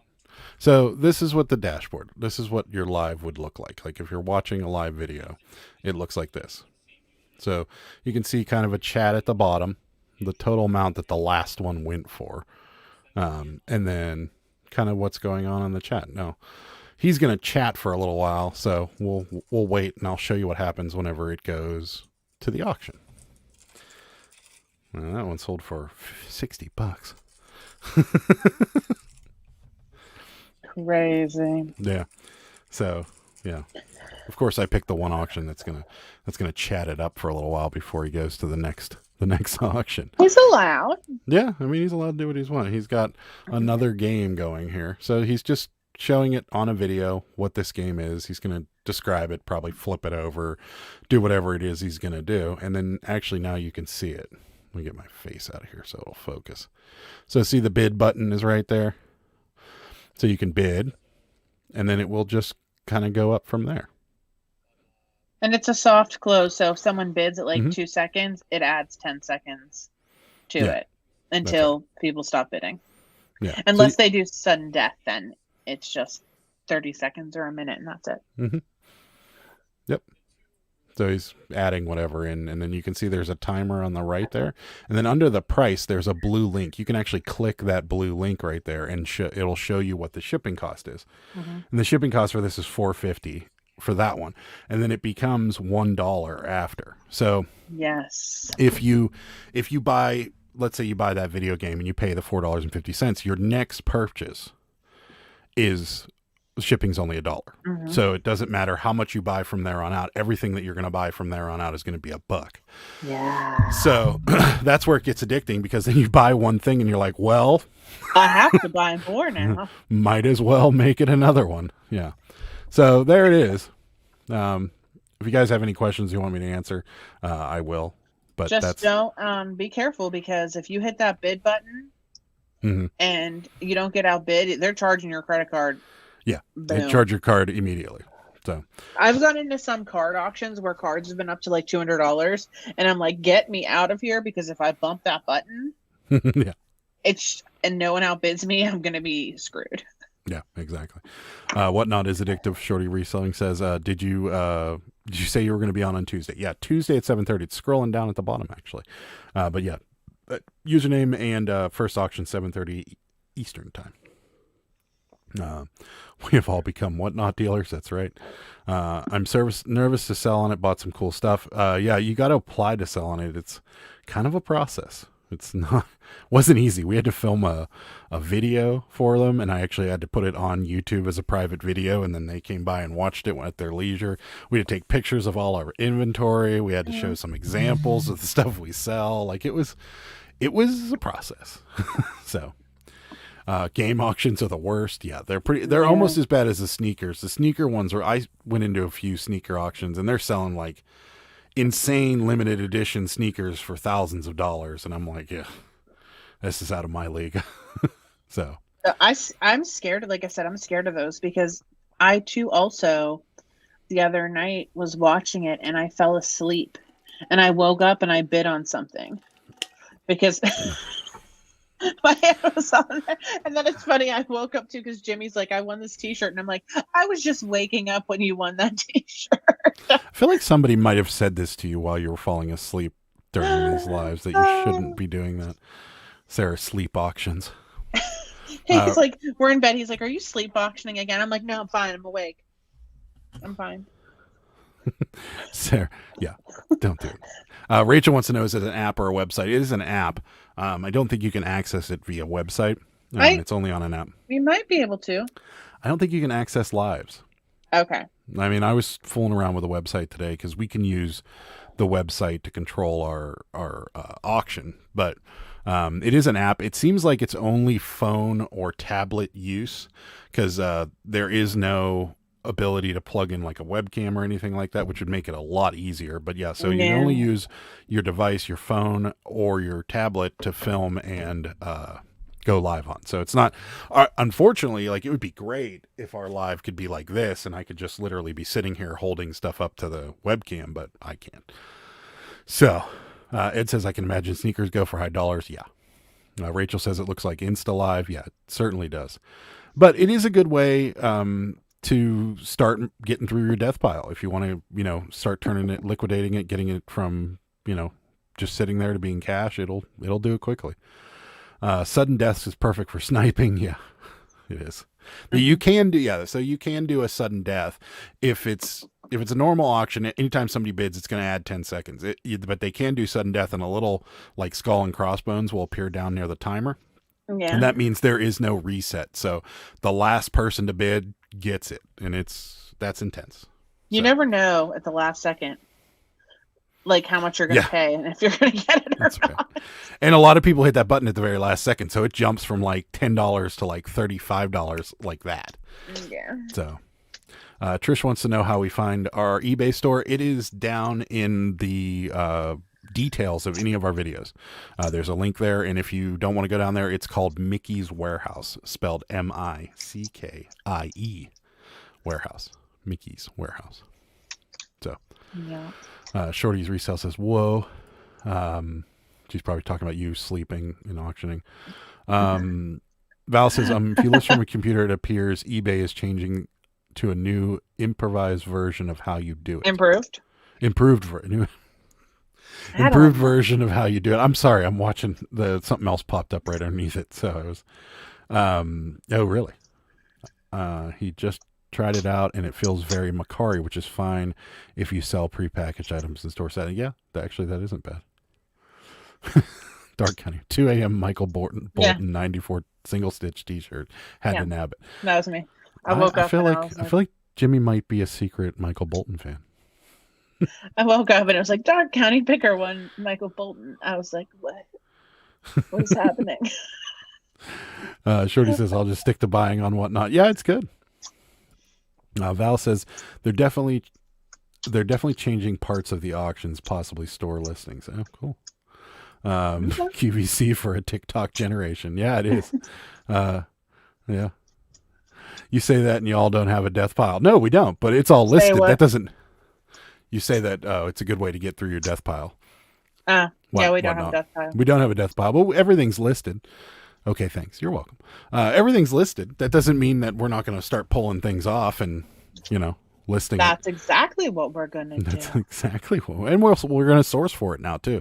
S3: So this is what the dashboard, this is what your live would look like. Like if you're watching a live video, it looks like this. So you can see kind of a chat at the bottom, the total amount that the last one went for. And then kind of what's going on in the chat. Now, he's going to chat for a little while, so we'll wait, and I'll show you what happens whenever it goes to the auction. Well, that one sold for $60.
S5: Crazy.
S3: Yeah. So, yeah. Of course, I picked the one auction that's gonna chat it up for a little while before he goes to the next auction.
S5: He's allowed.
S3: Yeah, I mean, he's allowed to do what he's wanting. He's got another game going here, so he's just showing it on a video what this game is. He's going to describe it, probably flip it over, do whatever it is he's going to do. And then actually now you can see it. Let me get my face out of here so it'll focus. So see the bid button is right there. So you can bid, and then it will just kind of go up from there.
S5: And it's a soft close, so if someone bids at like 2 seconds, it adds 10 seconds to it until people stop bidding.
S3: Yeah.
S5: Unless they do sudden death, then it's just 30 seconds or a minute, and that's it.
S3: Mm-hmm. Yep. So he's adding whatever in, and then you can see there's a timer on the right there. And then under the price, there's a blue link. You can actually click that blue link right there, and it'll show you what the shipping cost is. And the shipping cost for this is $4.50 for that one. And then it becomes $1 after. So
S5: yes,
S3: if you buy, let's say you buy that video game and you pay the $4.50, your next purchase is shipping's only $1. So it doesn't matter how much you buy from there on out. Everything that you're going to buy from there on out is going to be $1.
S5: Yeah.
S3: So that's where it gets addicting, because then you buy one thing and you're like, well,
S5: I have to buy more now.
S3: Might as well make it another one. Yeah. So there it is. If you guys have any questions you want me to answer, I will. But
S5: just don't be careful, because if you hit that bid button and you don't get outbid, they're charging your credit card.
S3: Yeah,
S5: Boom.
S3: they charge your card immediately. So
S5: I've gone into some card auctions where cards have been up to like $200, and I'm like, get me out of here, because if I bump that button,
S3: yeah,
S5: and no one outbids me, I'm gonna be screwed.
S3: Yeah, exactly. Whatnot is addictive. Shorty Reselling says, did you say you were going to be on Tuesday? Yeah, Tuesday at 7:30. It's scrolling down at the bottom, actually. But yeah, username and first auction 7:30 Eastern time. We have all become Whatnot dealers. That's right. I'm nervous to sell on it. Bought some cool stuff. Yeah, you got to apply to sell on it. It's kind of a process. It's wasn't easy. We had to film a video for them, and I actually had to put it on YouTube as a private video, and then they came by and watched it at their leisure. We had to take pictures of all our inventory. We had to show some examples of the stuff we sell. Like it was a process. So game auctions are the worst. Yeah, they're almost as bad as the sneakers. The sneaker ones I went into a few sneaker auctions, and they're selling like insane limited edition sneakers for thousands of dollars, and I'm like, yeah, this is out of my league. So
S5: I'm scared. Like I said, I'm scared of those, because I too also the other night was watching it and I fell asleep, and I woke up and I bid on something because my hand was on there. And then it's funny, I woke up too because Jimmy's like, I won this t-shirt, and I'm like, I was just waking up when you won that t-shirt.
S3: I feel like somebody might have said this to you while you were falling asleep during these lives, that you shouldn't be doing that. Sarah, sleep auctions.
S5: He's like, we're in bed. He's like, are you sleep auctioning again? I'm like, no, I'm fine. I'm awake. I'm fine.
S3: Sarah, yeah, don't do it. Rachel wants to know, is it an app or a website? It is an app. I don't think you can access it via website. It's only on an app.
S5: You might be able to.
S3: I don't think you can access lives.
S5: Okay.
S3: I mean, I was fooling around with the website today because we can use the website to control our auction, but it is an app. It seems like it's only phone or tablet use, because there is no ability to plug in like a webcam or anything like that, which would make it a lot easier. But yeah, so you can only use your device, your phone or your tablet to film and go live on. So it's not, unfortunately, like it would be great if our live could be like this and I could just literally be sitting here holding stuff up to the webcam, but I can't. So Ed says, I can imagine sneakers go for high dollars. Yeah. Rachel says it looks like Insta Live. Yeah, it certainly does. But it is a good way to start getting through your death pile. If you want to, start turning it, liquidating it, getting it from, just sitting there to being cash, it'll do it quickly. Sudden deaths is perfect for sniping. Yeah, it is. You can do, so you can do a sudden death if it's a normal auction. Anytime somebody bids, it's going to add 10 seconds. But they can do sudden death, and a little like skull and crossbones will appear down near the timer.
S5: Yeah.
S3: And that means there is no reset. So the last person to bid gets it, and that's intense.
S5: You never know at the last second. like how much you're going to
S3: Yeah.
S5: pay and if you're going to get it or
S3: That's
S5: not.
S3: right. And a lot of people hit that button at the very last second, so it jumps from like $10 to like $35 like that.
S5: Yeah.
S3: So, Trish wants to know how we find our eBay store. It is down in the details of any of our videos. There's a link there, and if you don't want to go down there, it's called Mickey's Warehouse, spelled Mickie Warehouse. Mickey's Warehouse. So,
S5: Yeah.
S3: Shorty's Resale says, whoa. She's probably talking about you sleeping and auctioning. Val says, if you list from a computer, it appears eBay is changing to a new improvised version of how you do it.
S5: Improved
S3: Version of how you do it. I'm sorry, I'm watching something else popped up right underneath it. So I was, oh really? He just tried it out and it feels very Macari, which is fine if you sell prepackaged items in store setting. Yeah, actually that isn't bad. Dark County, 2 a.m. Michael Bolton 94 single stitch t-shirt. Had to nab it.
S5: That was me. I woke up.
S3: I feel like Jimmy might be a secret Michael Bolton fan.
S5: I woke up and it was like Dark County Picker one, Michael Bolton. I was like, what? What is happening?
S3: Shorty says, I'll just stick to buying on Whatnot. Yeah, it's good. Val says they're definitely changing parts of the auctions, possibly store listings. Oh, cool. QVC for a TikTok generation. Yeah, it is. Yeah. You say that and you all don't have a death pile. No, we don't, but it's all listed. That doesn't, you say that, it's a good way to get through your death pile.
S5: Yeah, we don't have a death pile.
S3: We don't have a death pile, but everything's listed. Okay, thanks. You're welcome. Everything's listed. That doesn't mean that we're not going to start pulling things off and, listing.
S5: That's exactly what we're going to do.
S3: That's exactly what, and we're going to source for it now too.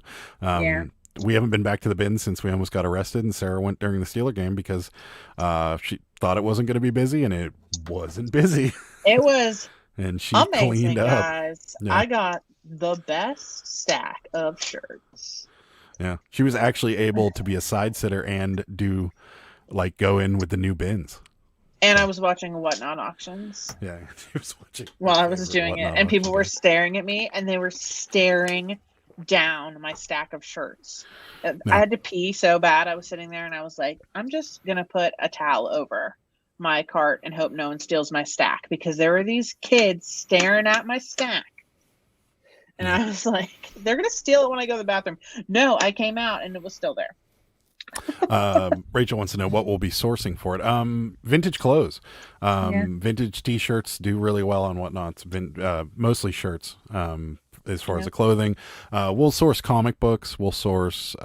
S3: We haven't been back to the bin since we almost got arrested, and Sarah went during the Steeler game because she thought it wasn't going to be busy, and it wasn't busy.
S5: It was
S3: and she
S5: amazing,
S3: cleaned up.
S5: Guys.
S3: Yeah.
S5: I got the best stack of shirts.
S3: Yeah, she was actually able to be a side sitter and go in with the new bins.
S5: And I was watching Whatnot auctions.
S3: Yeah, she was watching
S5: while I was doing it, and people were staring at me, and they were staring down my stack of shirts. I had to pee so bad. I was sitting there and I was like, I'm just gonna put a towel over my cart and hope no one steals my stack, because there were these kids staring at my stack, and I was like, they're gonna steal it when I go to the bathroom. No, I came out and it was still there.
S3: Rachel wants to know what we'll be sourcing for it. Vintage clothes. Vintage t-shirts do really well on Whatnot. Mostly shirts. As far as the clothing, we'll source comic books, we'll source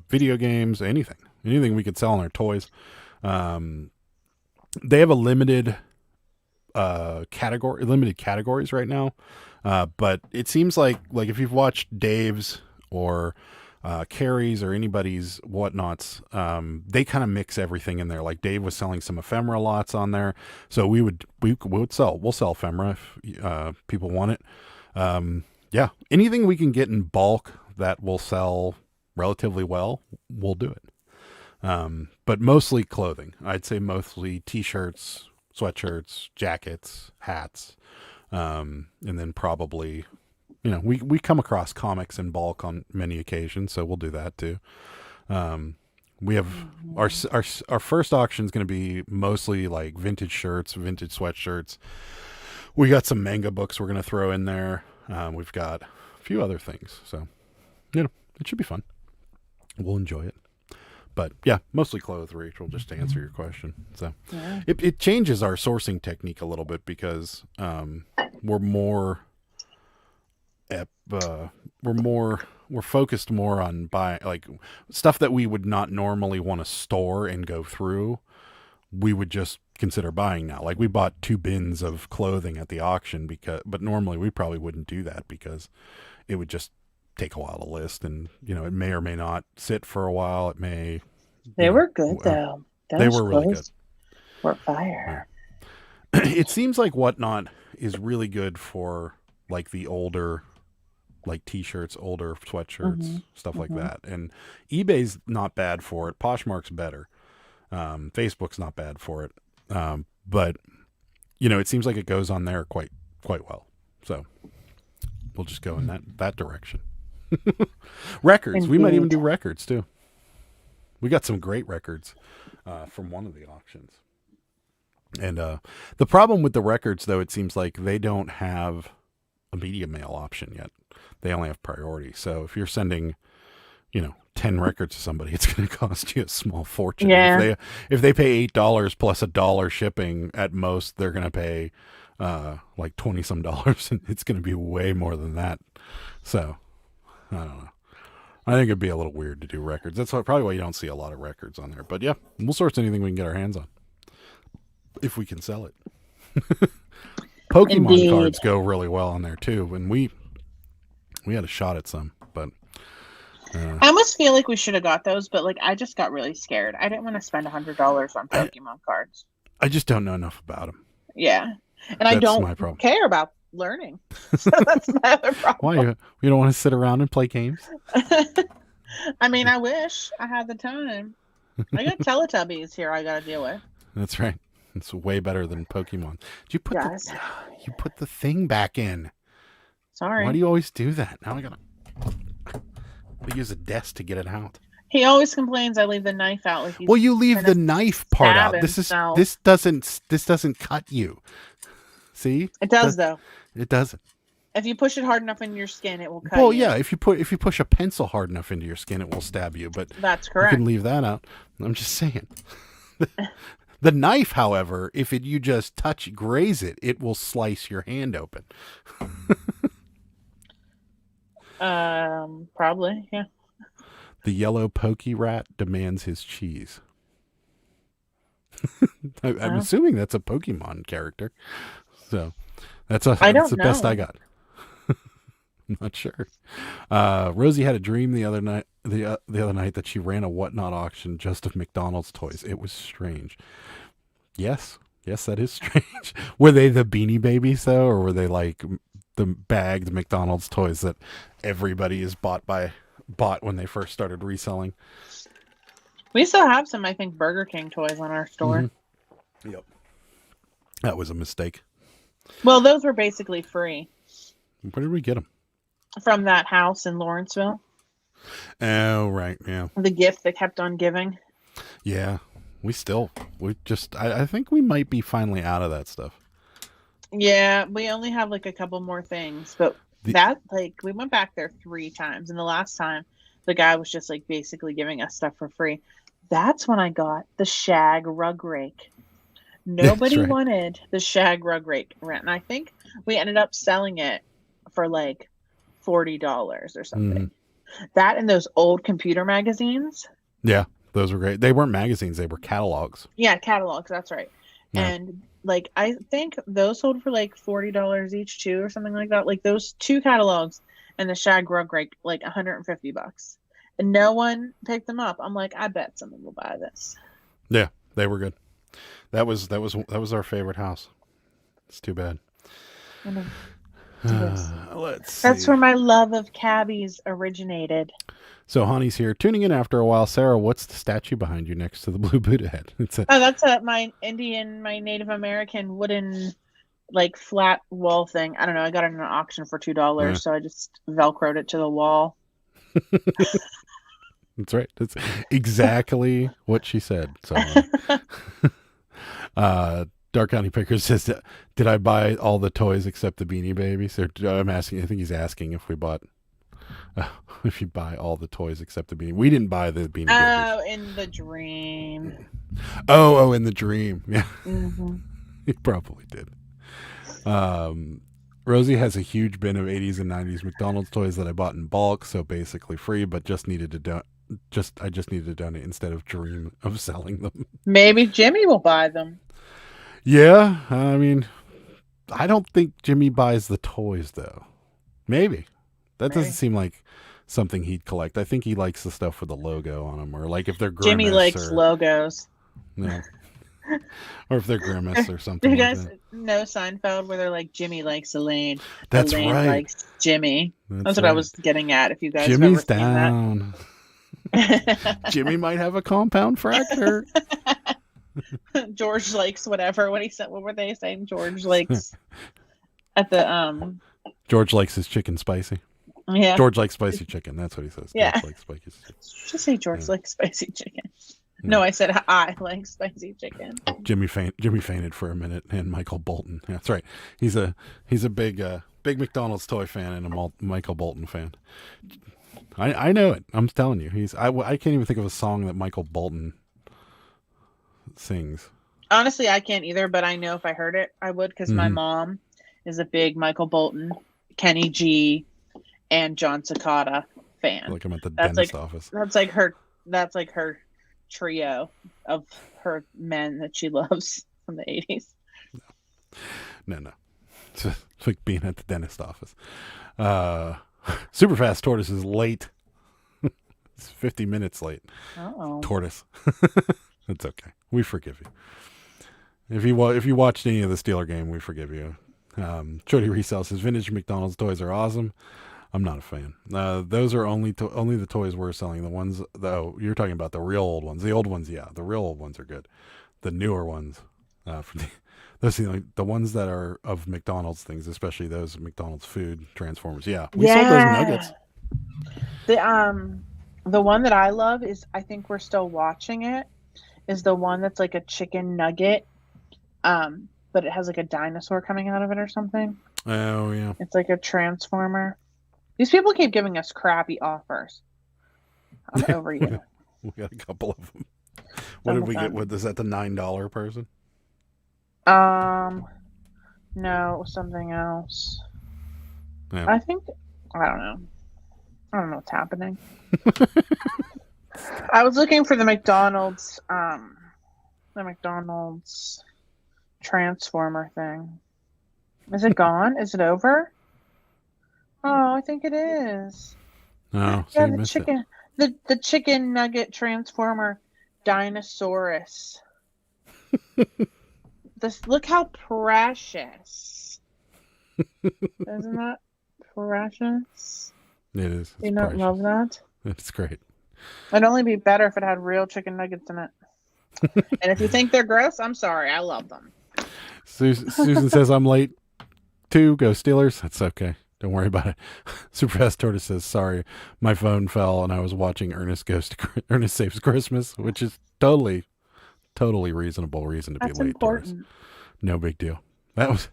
S3: video games, anything we could sell in our toys. They have a limited categories right now, but it seems like if you've watched Dave's or Carrie's or anybody's Whatnots, they kind of mix everything in there. Like Dave was selling some ephemera lots on there, so we'll sell ephemera if people want it. Yeah, anything we can get in bulk that will sell relatively well, we'll do it. But mostly clothing. I'd say mostly t-shirts, sweatshirts, jackets, hats, and then probably, we come across comics in bulk on many occasions, so we'll do that too. We have our first auction is going to be mostly like vintage shirts, vintage sweatshirts. We got some manga books we're going to throw in there. We've got a few other things, so it should be fun. We'll enjoy it. But yeah, mostly clothes, Rachel, just to answer your question. So it changes our sourcing technique a little bit because we're focused more on buying like stuff that we would not normally want to store and go through. We would just consider buying now. Like we bought 2 bins of clothing at the auction but normally we probably wouldn't do that because it would just take a while to list, and it may or may not sit for a while. It may.
S5: They were good though.
S3: They were really good.
S5: Were fire.
S3: It seems like Whatnot is really good for like the older, like t-shirts, older sweatshirts, stuff like that. And eBay's not bad for it. Poshmark's better. Facebook's not bad for it. But it seems like it goes on there quite well. So we'll just go in that direction. Records. We might even
S5: Indeed.
S3: do records too. We got some great records from one of the auctions. And the problem with the records, though, it seems like they don't have a media mail option yet. They only have priority. So if you're sending, 10 records to somebody, it's going to cost you a small fortune.
S5: Yeah.
S3: If they pay $8 plus $1 shipping at most, they're going to pay like 20 some dollars, and it's going to be way more than that. So I don't know. I think it'd be a little weird to do records. That's probably why you don't see a lot of records on there. But yeah, we'll source anything we can get our hands on if we can sell it. Pokemon
S5: Indeed.
S3: cards go really well on there too, and we had a shot at some, but
S5: I almost feel like we should have got those, but like I just got really scared. I didn't want to spend $100 on Pokemon cards.
S3: I just don't know enough about them.
S5: Yeah, and I
S3: That's
S5: don't
S3: my problem.
S5: care about learning. So that's my other problem.
S3: Why you don't want to sit around and play games?
S5: I mean, I wish I had the time. I got Teletubbies here I got to deal with.
S3: That's right. It's way better than Pokemon. Did you put
S5: Yes.
S3: you put the thing back in?
S5: Sorry.
S3: Why do you always do that? Now I gotta use a desk to get it out.
S5: He always complains I leave the knife out. Like he's
S3: Well, you leave the
S5: gonna
S3: knife part
S5: stab
S3: out.
S5: himself.
S3: This doesn't cut you. See?
S5: It does though.
S3: It doesn't.
S5: If you push it hard enough in your skin, it will cut
S3: Well,
S5: you.
S3: yeah. If you push a pencil hard enough into your skin, it will stab you. But
S5: That's
S3: you
S5: correct.
S3: can leave that out. I'm just saying. The knife, however, if you just graze it, it will slice your hand open.
S5: Probably, yeah.
S3: The yellow pokey rat demands his cheese. I'm assuming that's a Pokemon character. So that's the best I got. I'm not sure. Rosie had a dream the other night that she ran a whatnot auction just of McDonald's toys. It was strange. Yes, that is strange. Were they the Beanie Babies though, or were they like the bagged McDonald's toys that everybody is bought when they first started reselling?
S5: We still have some, I think, Burger King toys on our store.
S3: Mm-hmm. Yep. That was a mistake.
S5: Well, those were basically free
S3: Where did we get them?
S5: from that house in Lawrenceville.
S3: Oh, right. Yeah.
S5: The gift that kept on giving.
S3: Yeah. I think we might be finally out of that stuff.
S5: Yeah, we only have like a couple more things, but we went back there 3 times, and the last time the guy was just like basically giving us stuff for free. That's when I got the shag rug rake. Nobody
S3: right.
S5: wanted the shag rug rake rent, and I think we ended up selling it for like $40 or something. That and those old computer magazines.
S3: Yeah, those were great. They weren't magazines; they were catalogs.
S5: Yeah, catalogs. That's right.
S3: Yeah.
S5: And like I think those sold for like $40 each too, or something like that. Like those 2 catalogs and the shag rug rake, like $150, and no one picked them up. I'm like, I bet someone will buy this.
S3: Yeah, they were good. That was our favorite house. It's too bad.
S5: I know.
S3: Let's see.
S5: That's where my love of cabbies originated.
S3: So Honey's here, tuning in after a while. Sarah, what's the statue behind you next to the blue Buddha head?
S5: That's my Native American wooden, like flat wall thing. I don't know. I got it in an auction for $2, so I just Velcroed it to the wall.
S3: That's right. That's exactly what she said. So, Dark County Picker says, "Did I buy all the toys except the Beanie Babies?" Or I'm asking. I think he's asking if we bought. If you buy all the toys except the Beanie. We didn't buy the Beanie Babies.
S5: Oh, in the dream.
S3: Oh, in the dream. Yeah,
S5: Mm-hmm.
S3: he probably did. Rosie has a huge bin of 80s and 90s McDonald's toys that I bought in bulk, so basically free, but just needed to I just needed to donate instead of dream of selling them.
S5: Maybe Jimmy will buy them.
S3: Yeah, I mean, I don't think Jimmy buys the toys though. Maybe. That doesn't seem like something he'd collect. I think he likes the stuff with the logo on them, or like if they're Grimace.
S5: Jimmy likes logos.
S3: Yeah. Or if they're Grimace or
S5: Do
S3: something.
S5: you
S3: like
S5: guys
S3: that.
S5: know Seinfeld where they're like, Jimmy likes Elaine?
S3: That's
S5: Elaine
S3: right.
S5: likes Jimmy. That's what
S3: right.
S5: I was getting at. If you guys
S3: Jimmy's
S5: have ever
S3: down.
S5: seen that.
S3: Jimmy might have a compound fracture.
S5: George likes whatever. What were they saying? George likes at the
S3: George likes his chicken spicy.
S5: Yeah.
S3: George likes spicy chicken. That's what he says.
S5: Yeah.
S3: George likes spicy chicken.
S5: Just say George likes spicy chicken. No, I said I like spicy chicken.
S3: Jimmy fainted for a minute, and Michael Bolton. Yeah, that's right. He's a big McDonald's toy fan and a Michael Bolton fan. I know it. I'm telling you. I can't even think of a song that Michael Bolton sings.
S5: Honestly, I can't either, but I know if I heard it, I would, because my mom is a big Michael Bolton, Kenny G, and John Cicada fan.
S3: Like I'm at the dentist office.
S5: That's like her trio of her men that she loves from the 80s.
S3: No. It's like being at the dentist office. Superfast Tortoise is late. It's 50 minutes late.
S5: Oh.
S3: Tortoise. It's okay. We forgive you. If you watched any of the Steeler game, we forgive you. Jody Resell says vintage McDonald's toys are awesome. I'm not a fan. Those are only the toys we're selling. The ones though you're talking about the real old ones. The old ones, yeah, the real old ones are good. The newer ones, those are the ones that are of McDonald's things, especially those McDonald's food Transformers. Yeah, we sold those nuggets.
S5: The one that I love is, I think we're still watching it, is the one that's like a chicken nugget, but it has like a dinosaur coming out of it or something.
S3: Oh yeah,
S5: it's like a Transformer. These people keep giving us crappy offers. I'm over you.
S3: We got a couple of them. What did we get? What is that? The $9 person?
S5: No, it was something else.
S3: Yeah.
S5: I don't know. I don't know what's happening. I was looking for the McDonald's Transformer thing. Is it gone? Is it over? Oh, I think it is.
S3: No,
S5: yeah, the chicken, the chicken nugget Transformer Dinosaurus. Look how precious. Isn't that precious?
S3: It is.
S5: Do you not love that?
S3: It's great.
S5: It'd only be better if it had real chicken nuggets in it. And if you think they're gross, I'm sorry. I love them.
S3: Susan says I'm late too. Go Steelers. That's okay. Don't worry about it. Superfast Tortoise says, sorry, my phone fell and I was watching Ernest Saves Christmas, which is totally reasonable reason to be late. Important. No big deal. That was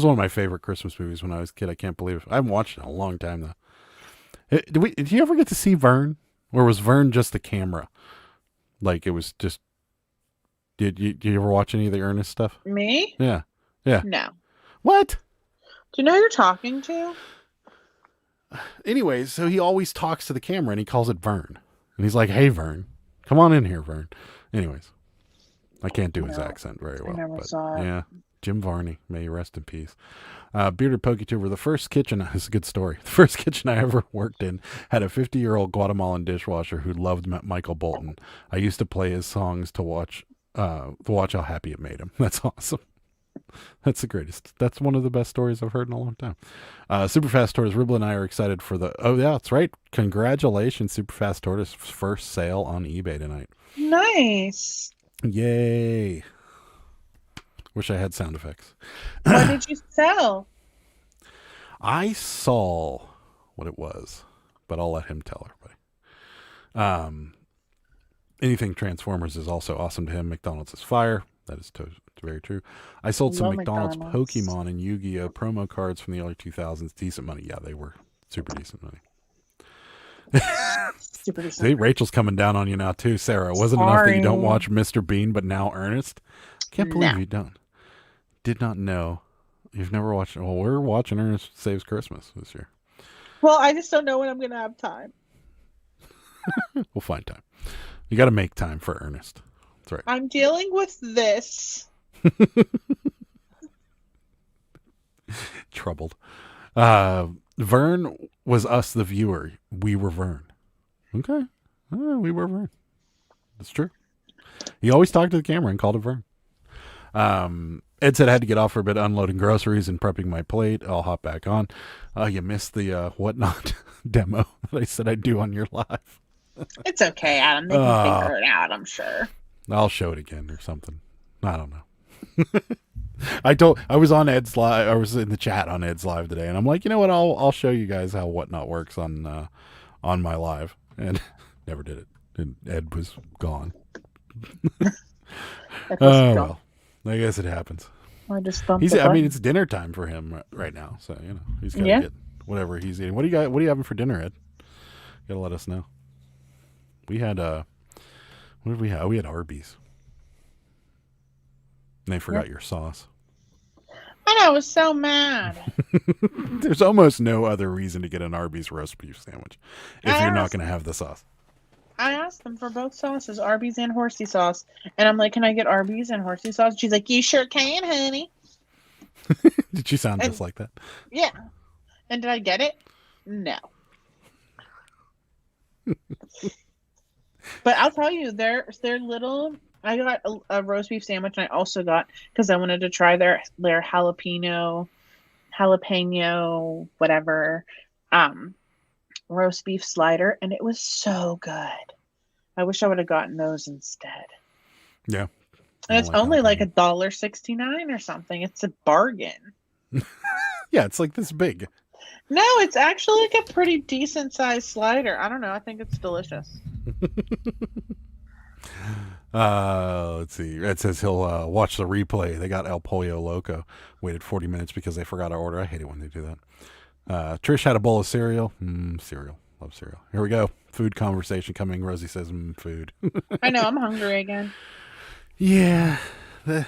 S3: one of my favorite Christmas movies when I was a kid. I can't believe it. I haven't watched it in a long time though. Did you ever get to see Vern? Or was Vern just the camera? Like it was just. Did you ever watch any of the Ernest stuff?
S5: Me?
S3: Yeah.
S5: No.
S3: What?
S5: Do you know who you're talking to?
S3: Anyways, so he always talks to the camera and he calls it Vern. And he's like, hey, Vern, come on in here, Vern. Anyways, I can't do his accent very well.
S5: I never saw it.
S3: Yeah, Jim Varney, may you rest in peace. Bearded PokeTuber, this is a good story. The first kitchen I ever worked in had a 50-year-old Guatemalan dishwasher who loved Michael Bolton. I used to play his songs to watch how happy it made him. That's awesome. That's the greatest. That's one of the best stories I've heard in a long time. Superfast Tortoise, Ribble and I are excited for oh yeah, that's right. Congratulations, Superfast Tortoise, first sale on eBay tonight.
S5: Nice.
S3: Yay. Wish I had sound effects.
S5: What did you sell?
S3: I saw what it was, but I'll let him tell everybody. Anything Transformers is also awesome to him. McDonald's is fire. That is very true. I sold some McDonald's Pokemon and Yu-Gi-Oh promo cards from the early 2000s. Decent money. Yeah, they were super decent money.
S5: Super decent.
S3: See, Rachel's coming down on you now too, Sarah. It wasn't enough that you don't watch Mr. Bean, but now Ernest. Can't believe you don't. Did not know. You've never watched. Well, we're watching Ernest Saves Christmas this year.
S5: Well, I just don't know when I'm going to have time.
S3: We'll find time. You got to make time for Ernest. That's right.
S5: I'm dealing with this.
S3: Troubled. Vern was us, the viewer. We were Vern. Okay. We were Vern. That's true. He always talked to the camera and called it Vern. Ed said I had to get off for a bit unloading groceries and prepping my plate. I'll hop back on. You missed the whatnot demo that I said I'd do on your live.
S5: It's okay, Adam. They can figure it out, I'm sure.
S3: I'll show it again or something. I don't know. I was on Ed's live. I was in the chat on Ed's live today, and I'm like, you know what? I'll show you guys how whatnot works on my live, and never did it. And Ed was gone. Well, I guess it happens.
S5: I just bumped
S3: He's.
S5: the
S3: I mean,
S5: button.
S3: it's dinner time for him right now, so you know he's got to
S5: Yeah.
S3: get whatever he's eating. What do you got? What are you having for dinner, Ed? You gotta let us know. We had what did we have? We had Arby's. And they forgot your sauce.
S5: I know, I was so mad.
S3: There's almost no other reason to get an Arby's roast beef sandwich if
S5: I
S3: you're not
S5: asked-
S3: going to have the sauce.
S5: I asked them for both sauces, Arby's and horsey sauce. And I'm like, can I get Arby's and horsey sauce? She's like, you sure can, honey.
S3: Did she sound
S5: And-
S3: just like that?
S5: Yeah. And did I get it? No. But I'll tell you, they're little. I got a roast beef sandwich, and I also got, because I wanted to try their jalapeno, whatever, roast beef slider, and it was so good. I wish I would have gotten those instead.
S3: Yeah.
S5: And it's
S3: I don't
S5: only like
S3: jalapeno.
S5: $1.69 or something. It's a bargain.
S3: Yeah, it's like this big.
S5: No, it's actually like a pretty decent sized slider. I don't know. I think it's delicious.
S3: Let's see. It says he'll watch the replay. They got El Pollo Loco. Waited 40 minutes because they forgot our order. I hate it when they do that. Trish had a bowl of cereal. Cereal. Love cereal. Here we go. Food conversation coming. Rosie says food.
S5: I know. I'm hungry again.
S3: Yeah. The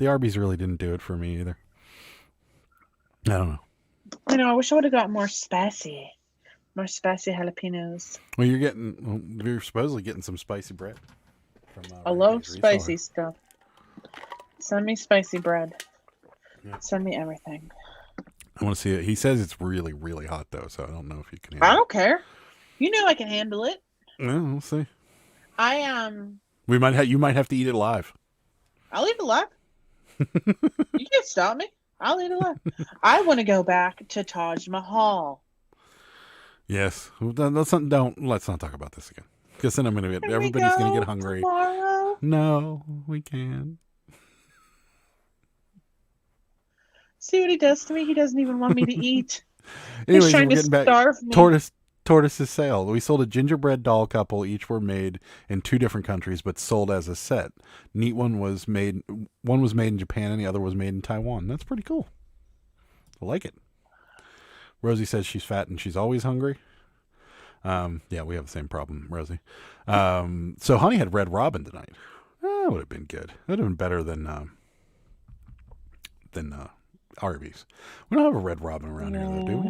S3: Arby's really didn't do it for me either. I don't know.
S5: I know. I wish I would have got more spicy. More spicy jalapenos.
S3: Well, you're supposedly getting some spicy bread. From,
S5: I love
S3: Randy's
S5: spicy
S3: reseller.
S5: stuff. Send me spicy bread.
S3: Yeah.
S5: Send me everything.
S3: I want to see it. He says it's really, really hot though, so I don't know if you can
S5: I
S3: handle
S5: don't care. You know I can handle it.
S3: it. Yeah, we'll see.
S5: You
S3: might have to eat it live.
S5: I'll eat it live. You can't stop me. I'll eat it live. I want to go back to Taj Mahal.
S3: Yes. Well, let's not talk about this again. Because then
S5: Can we
S3: everybody's gonna
S5: go
S3: get hungry.
S5: tomorrow?
S3: No, we can't.
S5: See what he does to me? He doesn't even want me to eat.
S3: Anyways,
S5: He's trying
S3: we're
S5: to
S3: getting back.
S5: starve me.
S3: Tortoise's sale. We sold a gingerbread doll couple. Each were made in 2 different countries, but sold as a set. One was made in Japan, and the other was made in Taiwan. That's pretty cool. I like it. Rosie says she's fat and she's always hungry. Yeah, we have the same problem, Rosie. So Honey had Red Robin tonight. That would have been good. That would have been better than Arby's. We don't have a Red Robin around here, though, do we?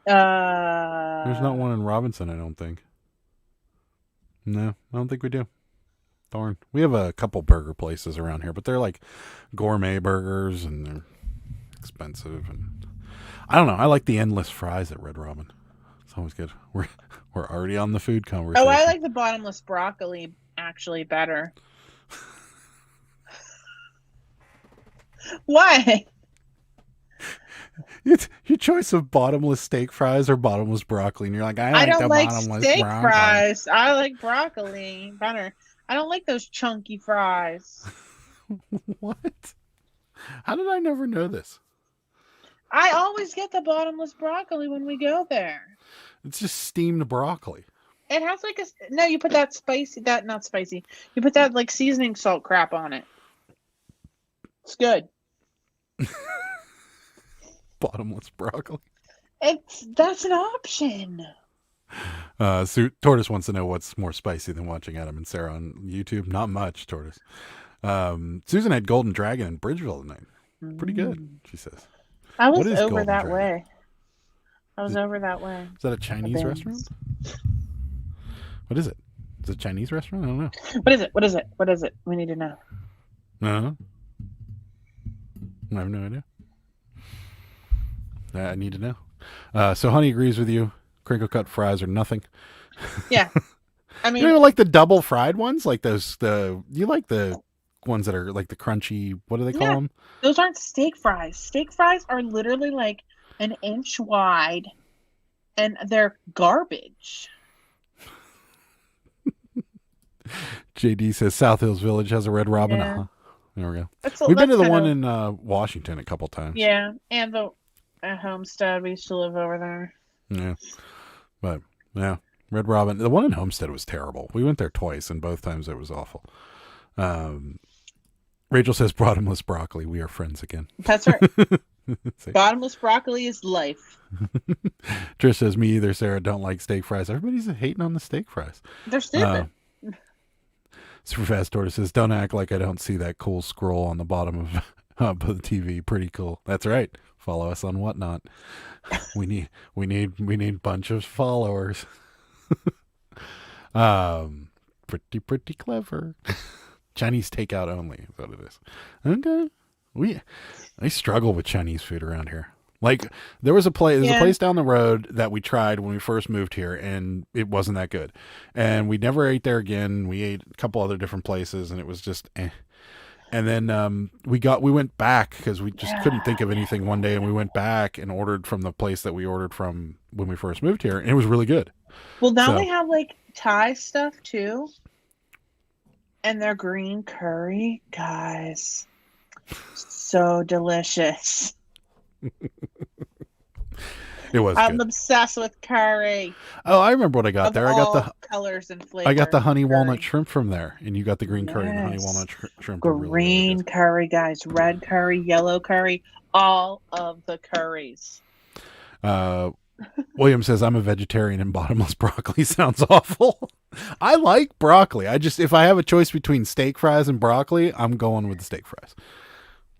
S3: There's not one in Robinson, I don't think. No, I don't think we do. Darn. We have a couple burger places around here, but they're like gourmet burgers and they're expensive. And I don't know. I like the endless fries at Red Robin. It's always good. We're already on the food conversation.
S5: Oh, I like the bottomless broccoli actually better. Why?
S3: It's your choice of bottomless steak fries or bottomless broccoli, and you're like, I
S5: don't
S3: the
S5: like
S3: bottomless
S5: steak
S3: broccoli.
S5: fries. I like broccoli better. I don't like those chunky fries.
S3: What? How did I never know this?
S5: I always get the bottomless broccoli when we go there.
S3: It's just steamed broccoli.
S5: It has like no, you put that not spicy. You put that like seasoning salt crap on it. It's good.
S3: Bottomless broccoli.
S5: That's an option.
S3: So Tortoise wants to know what's more spicy than watching Adam and Sarah on YouTube. Not much, Tortoise. Susan had Golden Dragon in Bridgeville tonight. Pretty good, she says.
S5: I was
S3: What is
S5: over
S3: Golden
S5: that
S3: Dragon?
S5: way. I was over that way.
S3: Is that a Chinese
S5: Bins.
S3: restaurant? What is it? Is it a Chinese restaurant? I don't know.
S5: What is it? What is it? What is it? We need to know.
S3: Uh-huh. I have no idea. I need to know. So Honey agrees with you. Crinkle cut fries are nothing.
S5: Yeah. I
S3: You
S5: mean,
S3: don't like the double fried ones? Like you like the ones that are like the crunchy, what do they call
S5: Yeah.
S3: them?
S5: those aren't steak fries. Steak fries are literally like an inch wide and they're garbage.
S3: JD says South Hills Village has a Red Robin.
S5: Yeah.
S3: Uh-huh. There we go.
S5: That's
S3: We've been to the
S5: kind
S3: one
S5: of-
S3: in Washington a couple times.
S5: Yeah, and the at Homestead. We used to live over there.
S3: Yeah. But, yeah. Red Robin. The one in Homestead was terrible. We went there twice, and both times it was awful. Rachel says, bottomless broccoli. We are friends again.
S5: That's right.
S3: See?
S5: Bottomless broccoli is life.
S3: Trish says, me either, Sarah. Don't like steak fries. Everybody's hating on the steak fries.
S5: They're stupid.
S3: Super Fast Tortoise says, don't act like I don't see that cool scroll on the bottom of the TV. Pretty cool. That's right. Follow us on Whatnot. We need bunch of followers. Pretty clever. Chinese takeout only is what it is. Okay. I struggle with Chinese food around here. Like there's a place down the road that we tried when we first moved here, and it wasn't that good. And we never ate there again. We ate a couple other different places, and it was just eh. And then we went back because we just couldn't think of anything one day, and we went back and ordered from the place that we ordered from when we first moved here, and it was really good.
S5: Well, now they have like Thai stuff too, and their green curry, guys, so delicious.
S3: It was.
S5: I'm
S3: good.
S5: obsessed with curry.
S3: Oh, I remember what I got there. I got the
S5: colors and flavors.
S3: I got the honey
S5: curry.
S3: walnut shrimp from there, and you got the green curry and the honey walnut shrimp. Are
S5: Green
S3: really
S5: curry, guys. Red curry, yellow curry, all of the curries.
S3: William says, I'm a vegetarian and bottomless broccoli sounds awful. I like broccoli. If I have a choice between steak fries and broccoli, I'm going with the steak fries.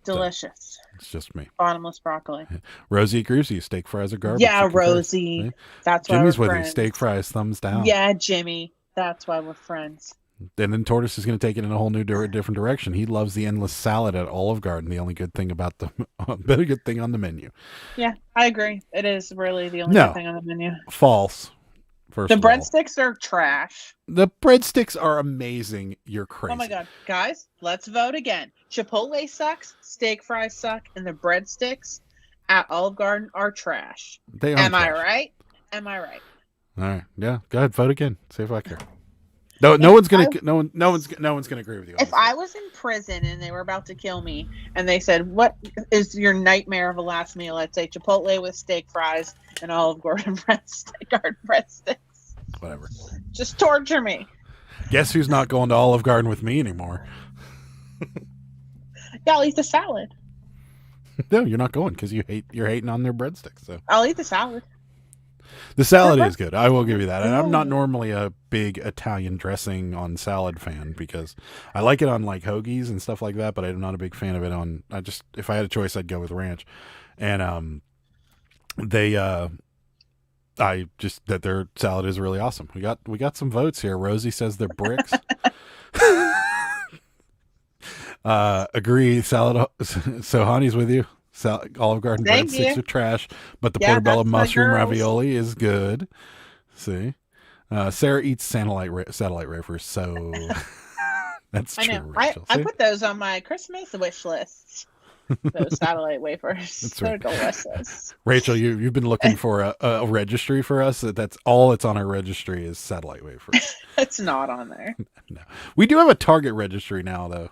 S5: Delicious.
S3: So, it's just me.
S5: Bottomless broccoli.
S3: Rosie agrees with you. Steak fries are garbage.
S5: Yeah, Rosie. That's why
S3: Jimmy's
S5: we're
S3: with
S5: friends.
S3: you. Steak fries, thumbs down.
S5: Yeah, Jimmy. That's why we're friends.
S3: And then Tortoise is going to take it in a whole new different direction. He loves the endless salad at Olive Garden. The only good thing about good thing on the menu.
S5: Yeah, I agree. It is really the only good thing on the menu.
S3: False. First
S5: the
S3: of all.
S5: breadsticks are trash.
S3: The breadsticks are amazing. You're crazy.
S5: Oh my god, guys, let's vote again. Chipotle sucks, steak fries suck, and the breadsticks at Olive Garden are trash.
S3: They are.
S5: Am
S3: trash.
S5: I right? Am I right?
S3: All right. Yeah. Go ahead. Vote again. See if I care. No one's gonna agree with you.
S5: If I was in prison and they were about to kill me, and they said, "What is your nightmare of a last meal?" I'd say Chipotle with steak fries and Olive Garden breadsticks.
S3: Whatever.
S5: Just torture me.
S3: Guess who's not going to Olive Garden with me anymore?
S5: Yeah, I'll eat the salad.
S3: No, you're not going because you're hating on their breadsticks. So
S5: I'll eat the salad.
S3: the salad is good. I will give you that. And I'm not normally a big Italian dressing on salad fan because I like it on like hoagies and stuff like that, but I'm not a big fan of it on. If I had a choice, I'd go with ranch. And that their salad is really awesome. We got some votes here. Rosie says they're bricks. Agree. Salad. So Honey's with you. Olive Garden breadsticks are trash, but the portobello mushroom ravioli is good. See, Sarah eats satellite wafers, so that's
S5: I
S3: true.
S5: know.
S3: Rachel.
S5: I put those on my Christmas wish list. Those satellite wafers.
S3: That's
S5: They're
S3: right.
S5: delicious.
S3: Rachel, you've been looking for a registry for us. That's all that's on our registry is satellite wafers.
S5: It's not on there.
S3: No, we do have a Target registry now, though.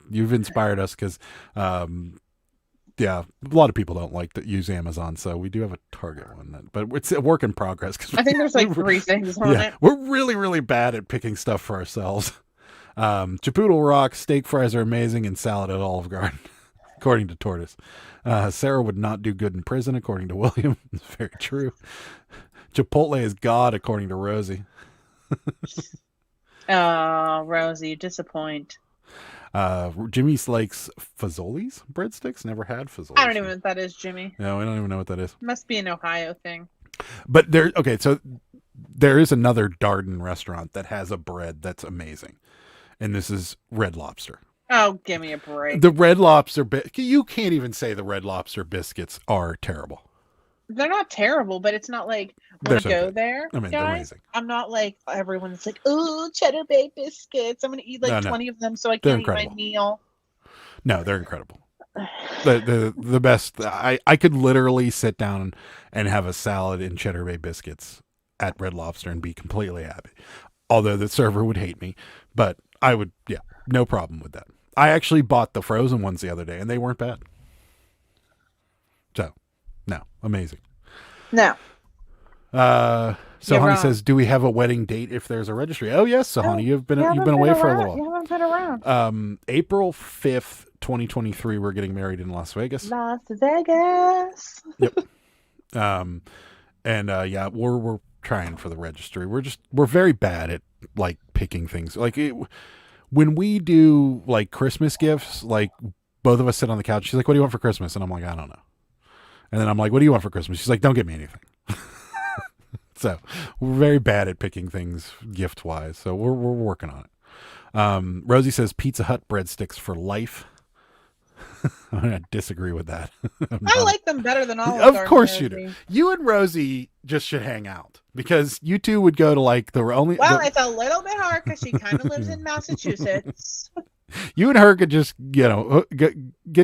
S3: You've inspired us because, a lot of people don't like to use Amazon, so we do have a Target one. But it's a work in progress.
S5: I think there's like 3 things on it.
S3: We're really, really bad at picking stuff for ourselves. Chipotle rocks, steak fries are amazing, and salad at Olive Garden, according to Tortoise. Sarah would not do good in prison, according to William. It's very true. Chipotle is God, according to Rosie.
S5: Oh, Rosie, you disappoint.
S3: Jimmy likes Fazoli's breadsticks. Never had Fazoli's.
S5: I don't even know what that is, Jimmy.
S3: No, we don't even know what that is.
S5: Must be an Ohio thing.
S3: But so there is another Darden restaurant that has a bread that's amazing. And this is Red Lobster.
S5: Oh, give me a break.
S3: The Red Lobster, you can't even say the Red Lobster biscuits are terrible.
S5: They're not terrible, but it's not like when I go there,
S3: I mean, they're
S5: guys,
S3: amazing.
S5: I'm not like everyone's like, oh, cheddar bay biscuits. I'm going to eat like 20 of them so I can eat my meal.
S3: No, they're incredible. The best. I could literally sit down and have a salad and cheddar bay biscuits at Red Lobster and be completely happy. Although the server would hate me, but I would, no problem with that. I actually bought the frozen ones the other day, and they weren't bad. So, no, amazing.
S5: No.
S3: So
S5: You're
S3: Honey
S5: wrong.
S3: says, "Do we have a wedding date if there's a registry?" Oh yes, so Honey, you've been
S4: haven't
S3: away for a
S4: around.
S3: little
S4: You
S3: while.
S4: haven't been around.
S3: April 5th, 2023, we're getting married in Las Vegas.
S5: Las Vegas.
S3: Yep. Yeah, we're trying for the registry. We're very bad at like picking things. Like when we do like Christmas gifts, like both of us sit on the couch. She's like, "What do you want for Christmas?" And I'm like, "I don't know." And then I'm like, "What do you want for Christmas?" She's like, "Don't get me anything." So we're very bad at picking things gift wise. So we're working on it. Rosie says Pizza Hut breadsticks for life. I disagree with that.
S5: I like them better than all
S3: Of course you do. You and Rosie just should hang out because you two would go to like the only.
S5: Well, it's a little bit hard because she kind of lives in Massachusetts.
S3: You and her could just get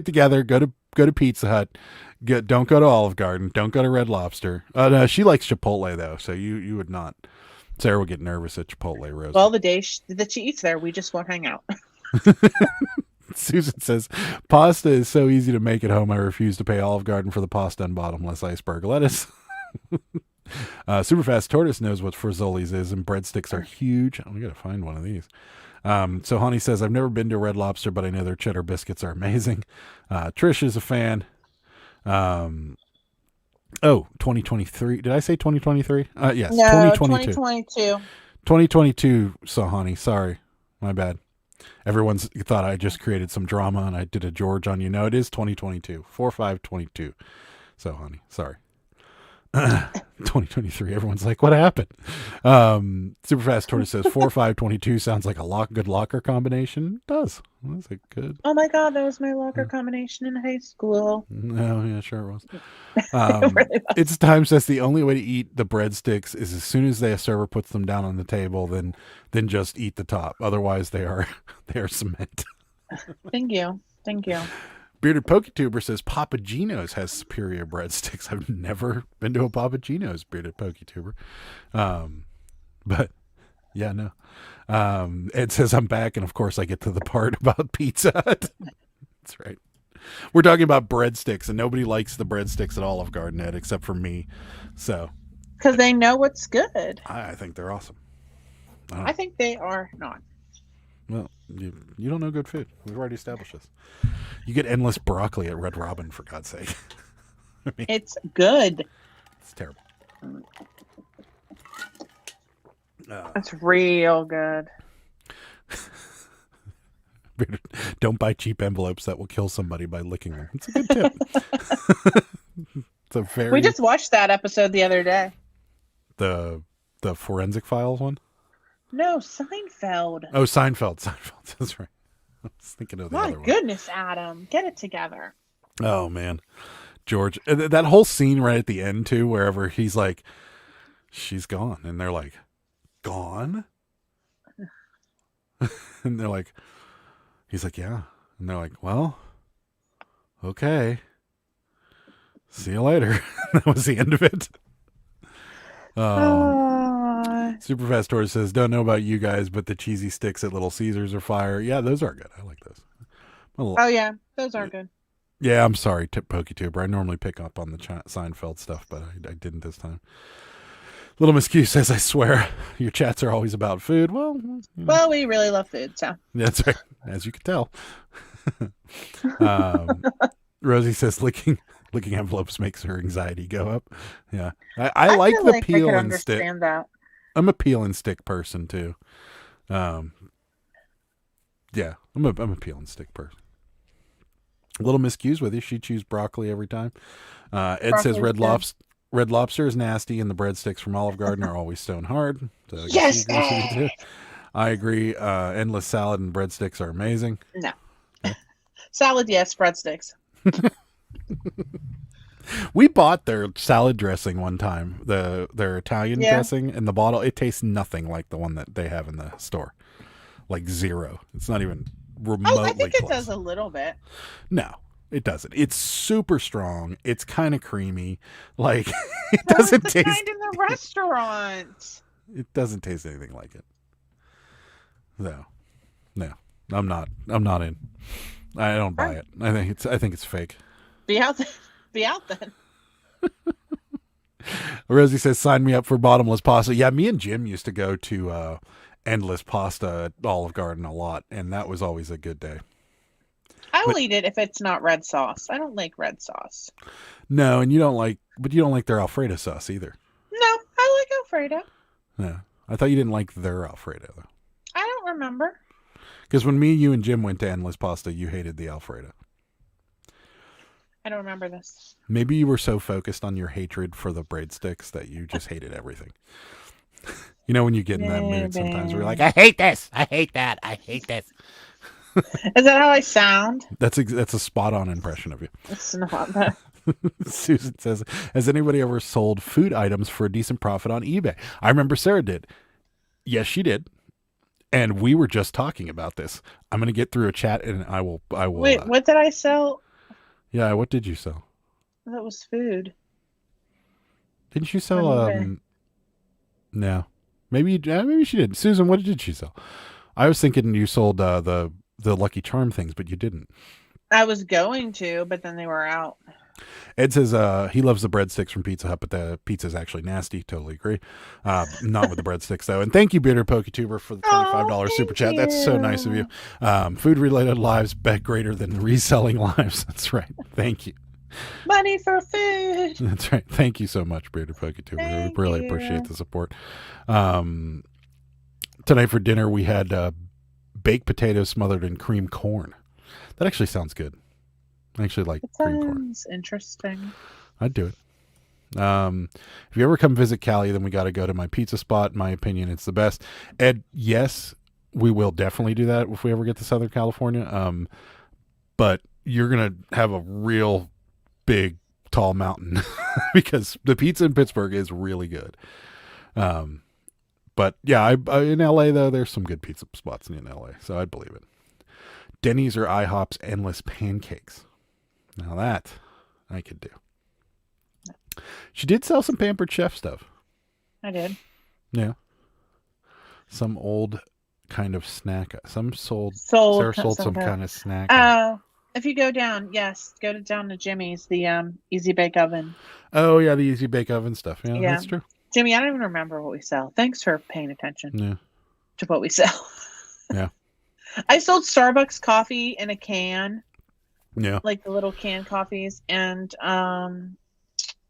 S3: together, go to Pizza Hut. Don't go to Olive Garden. Don't go to Red Lobster. No, she likes Chipotle though, so you would not. Sarah would get nervous at Chipotle, Rosie.
S5: Well, the day that she eats there, we just won't hang out.
S3: Susan says, "Pasta is so easy to make at home. I refuse to pay Olive Garden for the pasta and bottomless iceberg lettuce." Superfast Tortoise knows what Frizzolis is, and breadsticks are huge. We gotta find one of these. So Honey says, "I've never been to Red Lobster, but I know their cheddar biscuits are amazing." Trish is a fan. 2023. Did I say 2023? Yes,
S5: No,
S3: 2022.
S5: 2022.
S3: 2022, Sahani. Sorry. My bad. Everyone's thought I just created some drama and I did a George on you. No, it is 2022. 4/5/22. So, honey, sorry. 2023. Everyone's like, what happened? Superfast Tortoise says 4/5/22 sounds like a good locker combination. It does. That's a good.
S5: Oh my God, that was my locker combination in high school.
S3: No, yeah, sure it was.
S5: It really was.
S3: It's time says the only way to eat the breadsticks is as soon as the server puts them down on the table, then just eat the top. Otherwise, they are cement.
S5: Thank you.
S3: Bearded Poketuber says Papa Gino's has superior breadsticks. I've never been to a Papa Gino's, Bearded Poketuber. But yeah, no. Ed says I'm back, and of course I get to the part about Pizza Hut. That's right. We're talking about breadsticks, and nobody likes the breadsticks at Olive Garden, Ed, except for me. So
S5: Because they know what's good.
S3: I think they're awesome.
S5: I think they are not.
S3: Well, you don't know good food. We've already established this. You get endless broccoli at Red Robin, for God's sake. I mean,
S5: It's good.
S3: it's terrible.
S5: It's real good.
S3: Don't buy cheap envelopes that will kill somebody by licking them. It's a good tip. It's a very
S5: We just watched that episode the other day.
S3: the Forensic Files one.
S5: No, Seinfeld.
S3: Oh, Seinfeld. That's right. I was thinking of the
S5: My
S3: other one.
S5: goodness, Adam. Get it together.
S3: Oh man, George. That whole scene right at the end too, wherever he's like, "She's gone," and they're like, "Gone," and they're like, he's like, "Yeah," and they're like, "Well, okay, see you later." That was the end of it. Superfast Tortoise says, "Don't know about you guys, but the cheesy sticks at Little Caesars are fire." Yeah, those are good. I like those.
S5: Oh, yeah. Those are good.
S3: Yeah, I'm sorry, PokeTuber. I normally pick up on the Seinfeld stuff, but I didn't this time. Little Miss Q says, "I swear, your chats are always about food." Well,
S5: Well, we really love food, so.
S3: that's right, as you can tell. Rosie says, licking envelopes makes her anxiety go up. Yeah, I like
S5: feel
S3: the
S5: like
S3: peel
S5: I could
S3: and stick.
S5: understand that.
S3: I'm a peel and stick person too. Yeah, I'm a peel and stick person. Little Miss Q's with you. She chews broccoli every time. Ed says
S5: Broccoli's
S3: Red Lobster is nasty, and the breadsticks from Olive Garden are always stone hard. So I guess
S5: Yes,
S3: he agrees with you too. I agree. Endless salad and breadsticks are amazing.
S5: No. Salad, yes. Breadsticks.
S3: We bought their salad dressing one time, their Italian dressing, and the bottle, it tastes nothing like the one that they have in the store. Like zero. It's not even remotely
S5: I think it
S3: close.
S5: does a little bit.
S3: No, it doesn't. It's super strong. It's kind of creamy. Like it doesn't
S5: It's the
S3: taste.
S5: kind in the restaurant.
S3: It doesn't taste anything like it. No. I'm not in. I don't buy it. I think it's fake.
S5: Be out then.
S3: Rosie says, sign me up for bottomless pasta. Yeah, me and Jim used to go to Endless Pasta at Olive Garden a lot, and that was always a good day.
S5: I'll eat it if it's not red sauce. I don't like red sauce.
S3: No, and you don't like their Alfredo sauce either.
S5: No, I like Alfredo.
S3: No, I thought you didn't like their Alfredo though.
S5: I don't remember.
S3: Because when you and Jim went to Endless Pasta, you hated the Alfredo.
S5: I don't remember this.
S3: Maybe you were so focused on your hatred for the breadsticks that you just hated everything. You know when you get in that mood sometimes where you're like, I hate this, I hate that, I hate this.
S5: Is that how I sound?
S3: That's a spot-on impression of you.
S5: It's not that.
S3: Susan says, has anybody ever sold food items for a decent profit on eBay? I remember Sarah did. Yes, she did. And we were just talking about this. I'm going to get through a chat and I will.
S5: Wait, what did I sell?
S3: Yeah, what did you sell?
S5: That was food.
S3: Didn't you sell? No, maybe she did. Susan, what did she sell? I was thinking you sold the Lucky Charm things, but you didn't.
S5: I was going to, but then they were out.
S3: Ed says he loves the breadsticks from Pizza Hut, but the pizza's actually nasty. Totally agree. Not with the breadsticks, though. And thank you, Bearded PokeTuber, for the $25 super chat. That's so nice of you. Food-related lives bet greater than reselling lives. That's right. Thank you.
S5: Money for food.
S3: That's right. Thank you so much, Bearded PokeTuber. We really appreciate the support. Tonight for dinner, we had baked potatoes smothered in cream corn. That actually sounds good. I actually like cream corn.
S5: Sounds interesting.
S3: I'd do it. If you ever come visit Cali, then we got to go to my pizza spot. In my opinion, it's the best. Ed, yes, we will definitely do that if we ever get to Southern California. But you're going to have a real big, tall mountain because the pizza in Pittsburgh is really good. But yeah, in LA, though, there's some good pizza spots in LA, so I'd believe it. Denny's or IHOP's endless pancakes. Now that I could do. She did sell some Pampered Chef stuff.
S5: I did.
S3: Yeah. Some old kind of snack. Sarah sold some kind of snack.
S5: If you go down, down to Jimmy's, the Easy Bake Oven.
S3: Oh yeah, the Easy Bake Oven stuff. Yeah, that's true.
S5: Jimmy, I don't even remember what we sell. Thanks for paying attention to what we sell.
S3: Yeah.
S5: I sold Starbucks coffee in a can.
S3: Yeah. Like
S5: the little canned coffees and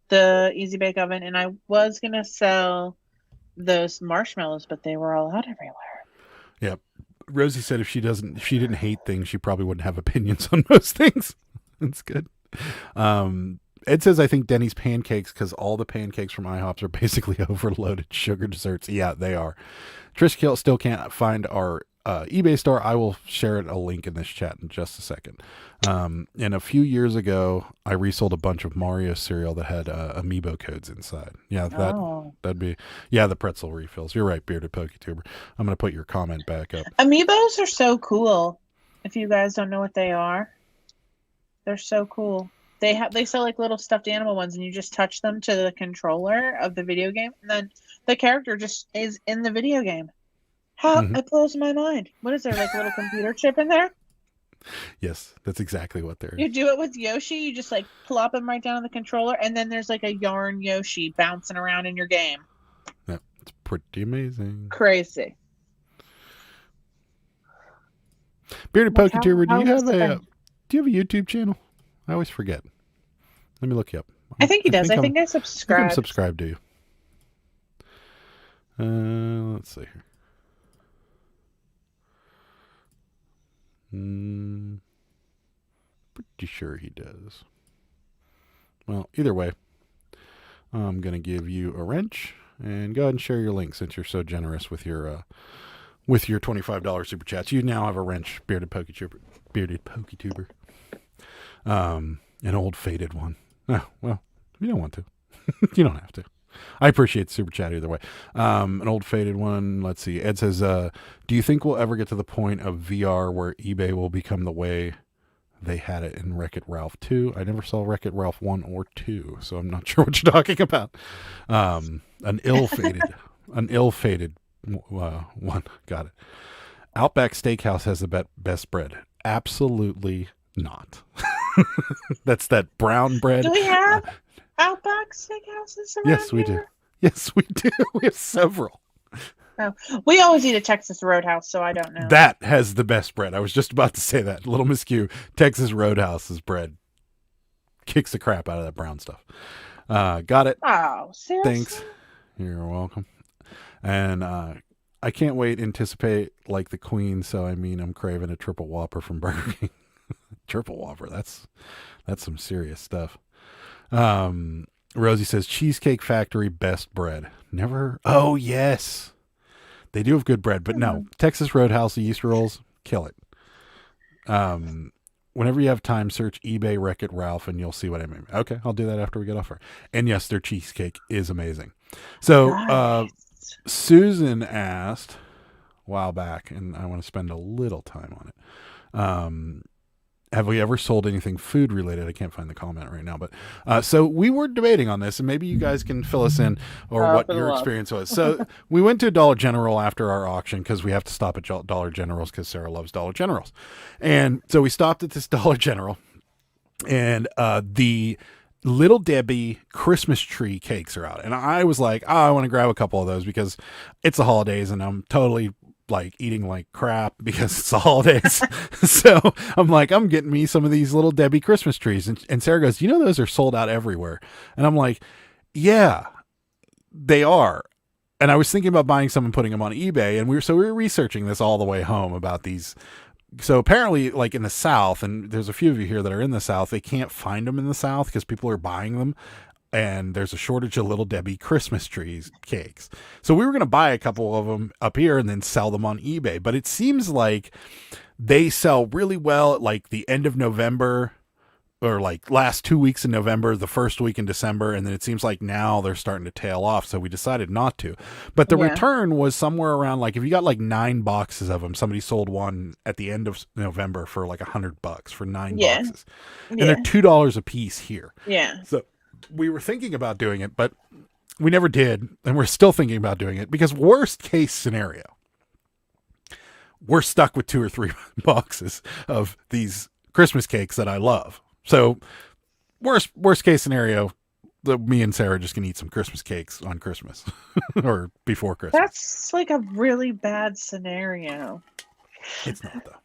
S5: the Easy Bake Oven. And I was going to sell those marshmallows, but they were all out everywhere.
S3: Yeah. Rosie said if she didn't hate things, she probably wouldn't have opinions on most things. That's good. Ed says, I think Denny's pancakes, because all the pancakes from IHOPs are basically overloaded sugar desserts. Yeah, they are. Trish still can't find our eBay store. I will share a link in this chat in just a second. And a few years ago, I resold a bunch of Mario cereal that had amiibo codes inside. Yeah, that'd be the pretzel refills. You're right, Bearded PokeTuber. I'm going to put your comment back up.
S5: Amiibos are so cool. If you guys don't know what they are, they're so cool. They sell like little stuffed animal ones, and you just touch them to the controller of the video game, and then the character just is in the video game. It blows my mind. What is there, like a little computer chip in there?
S3: Yes, that's exactly what they're.
S5: You do it with Yoshi. You just like plop him right down on the controller, and then there's like a yarn Yoshi bouncing around in your game.
S3: Yeah, it's pretty amazing.
S5: Crazy.
S3: Bearded PokeTuber, do you have a YouTube channel? I always forget. Let me look you up.
S5: I think he does. I think I subscribe.
S3: I'm subscribed to you. Let's see here. Pretty sure he does. Well, either way, I'm going to give you a wrench and go ahead and share your link since you're so generous with your $25 super chats. You now have a wrench, Bearded PokeTuber. An old faded one. Oh, well, you don't want to. You don't have to. I appreciate the super chat either way. An old faded one. Let's see. Ed says, do you think we'll ever get to the point of VR where eBay will become the way they had it in Wreck-It Ralph 2? I never saw Wreck-It Ralph 1 or 2, so I'm not sure what you're talking about. An ill-fated one. Got it. Outback Steakhouse has the best bread. Absolutely not. That's that brown bread.
S5: Do we have Outback Steakhouses around
S3: Yes, we do.
S5: here?
S3: Yes, we do. We have several.
S5: No. We always eat at Texas Roadhouse, so I don't know.
S3: That has the best bread. I was just about to say that. Little Miss Q, Texas Roadhouse's bread kicks the crap out of that brown stuff. Got it.
S5: Oh, seriously?
S3: Thanks. You're welcome. And I can't wait, anticipate like the Queen, so I mean I'm craving a triple Whopper from Burger King. Triple Whopper, that's some serious stuff. Rosie says Cheesecake Factory best bread. Never. Oh yes, they do have good bread, but no, Texas Roadhouse yeast rolls kill it. Whenever you have time, search eBay Wreck-It Ralph and you'll see what I mean. Okay, I'll do that after we get off her. And yes, their cheesecake is amazing. So
S5: Nice.
S3: Susan asked a while back, and I want to spend a little time on it. Have we ever sold anything food related? I can't find the comment right now, but so we were debating on this, and maybe you guys can fill us in or what your experience was. So we went to Dollar General after our auction because we have to stop at Dollar Generals because Sarah loves Dollar Generals, and so we stopped at this Dollar General, and the Little Debbie Christmas tree cakes are out, and I was like, oh, I want to grab a couple of those because it's the holidays, and I'm totally like eating like crap because it's the holidays. So I'm like, I'm getting me some of these Little Debbie Christmas trees. And Sarah goes, you know, those are sold out everywhere. And I'm like, yeah, they are. And I was thinking about buying some and putting them on eBay. And we were researching this all the way home about these. So apparently like in the South, and there's a few of you here that are in the South, they can't find them in the South because people are buying them. And there's a shortage of Little Debbie Christmas trees cakes. So we were going to buy a couple of them up here and then sell them on eBay. But it seems like they sell really well at like the end of November or like last 2 weeks in November, the first week in December. And then it seems like now they're starting to tail off. So we decided not to. But the return was somewhere around like if you got like 9 boxes of them, somebody sold one at the end of November for like $100 for 9 boxes. And they're $2 a piece here.
S5: Yeah.
S3: So we were thinking about doing it, but we never did. And we're still thinking about doing it because worst case scenario, we're stuck with 2 or 3 boxes of these Christmas cakes that I love. So worst case scenario, me and Sarah are just going to eat some Christmas cakes on Christmas or before Christmas.
S5: That's like a really bad scenario.
S3: It's not though.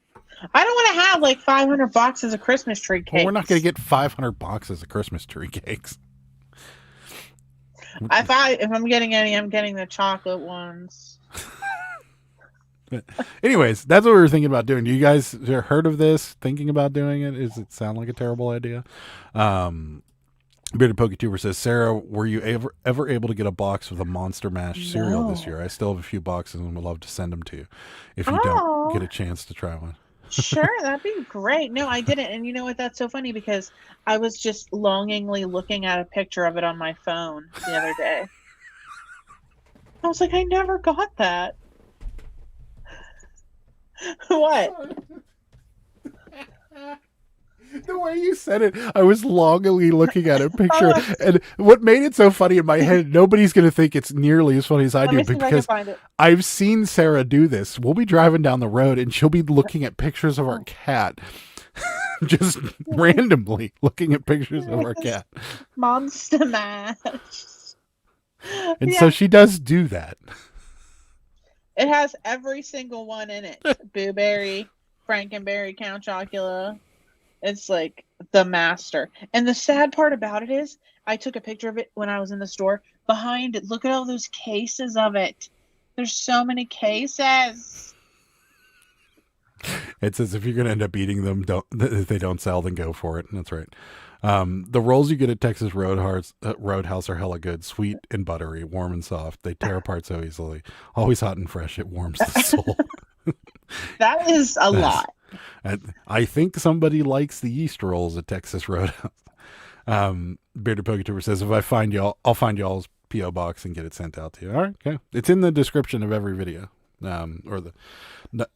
S5: I don't want to have like 500 boxes of Christmas tree cakes.
S3: Well, we're not going to get 500 boxes of Christmas tree cakes.
S5: If I'm getting any, I'm getting the chocolate ones.
S3: Anyways, that's what we were thinking about doing. Do you guys heard of this? Thinking about doing it? Does it sound like a terrible idea? Bearded PokeTuber says, Sarah, were you ever able to get a box with a Monster Mash cereal this year? I still have a few boxes and would love to send them to you if you don't get a chance to try one.
S5: Sure, that'd be great. No, I didn't. And you know what? That's so funny because I was just longingly looking at a picture of it on my phone the other day. I was like, I never got that. What?
S3: The way you said it, I was longingly looking at a picture, and what made it so funny in my head, nobody's going to think it's nearly as funny as I do, because I've seen Sarah do this. We'll be driving down the road, and she'll be looking at pictures of our cat, just randomly looking at pictures of our cat.
S5: Monster Mash.
S3: And so she does do that.
S5: It has every single one in it. Boo Berry, Frankenberry, Count Chocula. It's like the master. And the sad part about it is I took a picture of it when I was in the store. Behind it, look at all those cases of it. There's so many cases.
S3: It says if you're going to end up eating them, if they don't sell, then go for it. That's right. The rolls you get at Texas Roadhouse are hella good. Sweet and buttery, warm and soft. They tear apart so easily. Always hot and fresh. It warms the soul.
S5: That is a lot.
S3: I think somebody likes the yeast rolls at Texas Roadhouse. Bearded PokeTuber says, if I find y'all, I'll find y'all's P.O. box and get it sent out to you. All right, okay. It's in the description of every video. Or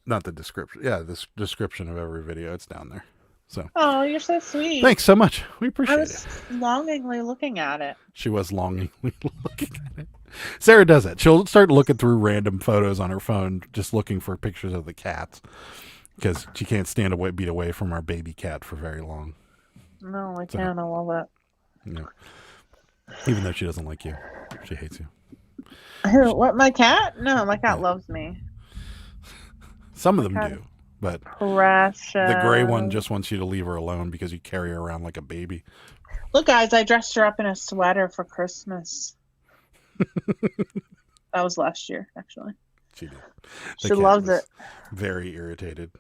S3: not the description. Yeah, the description of every video. It's down there. So.
S5: Oh, you're so sweet.
S3: Thanks so much. We appreciate it.
S5: I was longingly looking at it.
S3: She was longingly looking at it. Sarah does that. She'll start looking through random photos on her phone, just looking for pictures of the cats, because she can't stand beat away from our baby cat for very long.
S5: No, I can't. I love it.
S3: No. Even though she doesn't like you, she hates you.
S5: What, my cat? No, my cat loves me.
S3: Some of them do, but
S5: precious.
S3: The gray one just wants you to leave her alone because you carry her around like a baby.
S5: Look, guys, I dressed her up in a sweater for Christmas. That was last year, actually.
S3: She did.
S5: She loves it.
S3: Very irritated.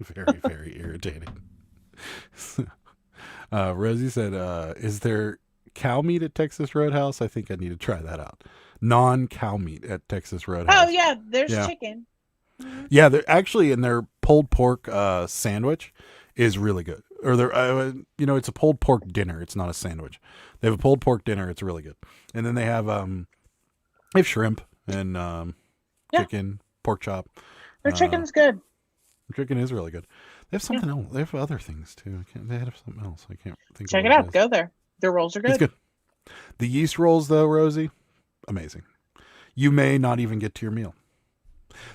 S3: Very, very irritated. Rosie said, is there cow meat at Texas Roadhouse? I think I need to try that out. Non-cow meat at Texas Roadhouse.
S5: Oh, yeah, there's chicken. Mm-hmm.
S3: Yeah, they're actually in their pulled pork sandwich is really good. Or they're, it's a pulled pork dinner. It's not a sandwich. They have a pulled pork dinner. It's really good. And then they have shrimp and chicken, pork chop.
S5: Their chicken's good.
S3: Chicken is really good. They have something else. They have other things too. They have something else. I can't think.
S5: Check it out. Go there. Their rolls are good.
S3: It's good. The yeast rolls, though, Rosie, amazing. You may not even get to your meal.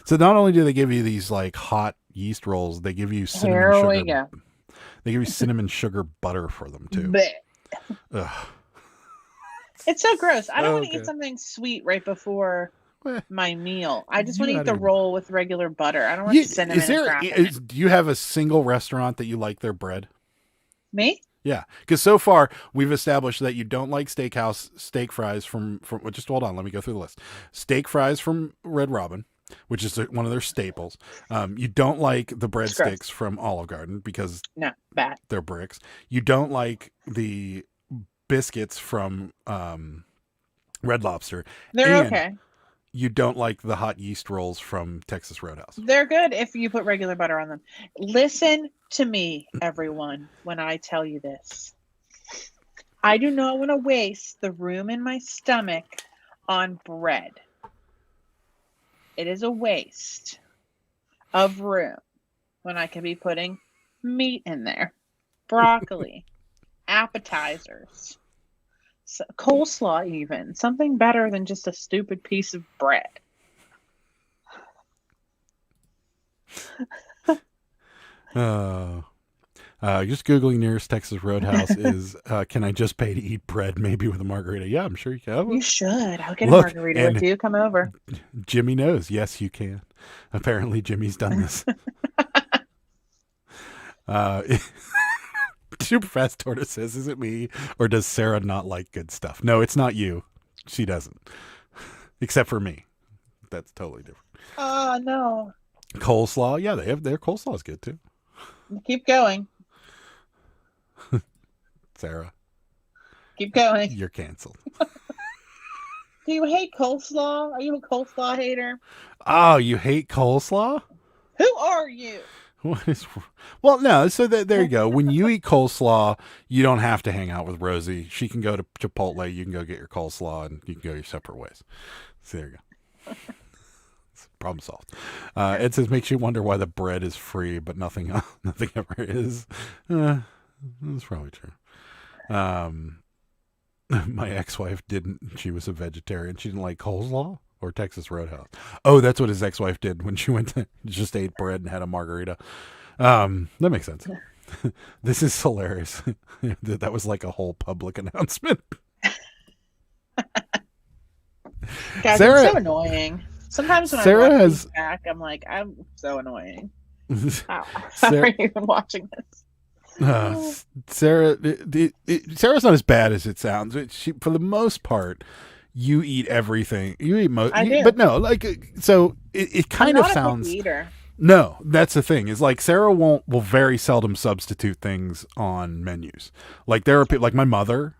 S3: So not only do they give you these like hot yeast rolls, they give you cinnamon sugar.
S5: We go.
S3: They give you cinnamon sugar butter for them too. Ugh.
S5: It's so gross. I don't want to eat something sweet right before my meal. I just want to eat the roll with regular butter. I don't want cinnamon and crap in it.
S3: Do you have a single restaurant that you like their bread?
S5: Me?
S3: Yeah, because so far we've established that you don't like steak fries from. Just hold on, let me go through the list. Steak fries from Red Robin, which is one of their staples. You don't like the breadsticks from Olive Garden because
S5: bad.
S3: They're bricks. You don't like the biscuits from Red Lobster.
S5: They're okay.
S3: You don't like the hot yeast rolls from Texas Roadhouse.
S5: They're good if you put regular butter on them. Listen to me, everyone, when I tell you this. I do not want to waste the room in my stomach on bread. It is a waste of room when I could be putting meat in there, broccoli, appetizers, coleslaw, even something better than just a stupid piece of bread.
S3: Just Googling nearest Texas Roadhouse is, can I just pay to eat bread, maybe with a margarita? Yeah, I'm sure you can.
S5: You should. I'll get a margarita with you. Come over.
S3: Jimmy knows. Yes, you can. Apparently, Jimmy's done this. Super Fast Tortoise says, is it me, or does Sarah not like good stuff? No, it's not you. She doesn't. Except for me. That's totally different.
S5: No.
S3: Coleslaw. Yeah, their coleslaw is good, too.
S5: Keep going.
S3: Sarah.
S5: Keep going.
S3: You're canceled.
S5: Do you hate coleslaw? Are you a coleslaw hater?
S3: Oh, you hate coleslaw?
S5: Who are you?
S3: What is? Well, no. So there you go. When you eat coleslaw, you don't have to hang out with Rosie. She can go to Chipotle. You can go get your coleslaw, and you can go your separate ways. So there you go. Problem solved. It says makes you wonder why the bread is free, but nothing ever is. That's probably true. My ex-wife didn't. She was a vegetarian. She didn't like coleslaw or Texas Roadhouse. Oh, that's what his ex-wife did when she went to just ate bread and had a margarita. That makes sense. This is hilarious. That was like a whole public announcement.
S5: Guys,
S3: Sarah,
S5: it's so annoying. Sometimes when
S3: Sarah
S5: I watch back, I'm like, I'm so annoying. How are you even watching this?
S3: Sarah, Sarah's not as bad as it sounds. For the most part, you eat everything. You eat most, but no, like so. It kind of sounds.
S5: I'm not a picky eater.
S3: No, that's the thing. Is like Sarah will very seldom substitute things on menus. Like there are people, like my mother.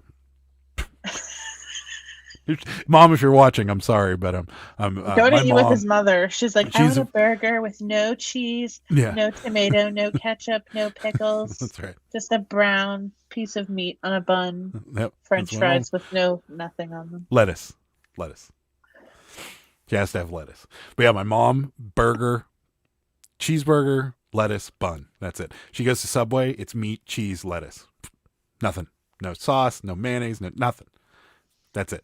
S3: Mom, if you're watching, I'm sorry, but I'm
S5: going to eat with his mother. She's like, I want a burger with no cheese, no tomato, no ketchup, no pickles.
S3: That's right.
S5: Just a brown piece of meat on a bun.
S3: Yep,
S5: French fries with nothing on them.
S3: Lettuce. She has to have lettuce. But yeah, my mom, burger, cheeseburger, lettuce, bun. That's it. She goes to Subway. It's meat, cheese, lettuce. Nothing. No sauce. No mayonnaise. No nothing. That's it.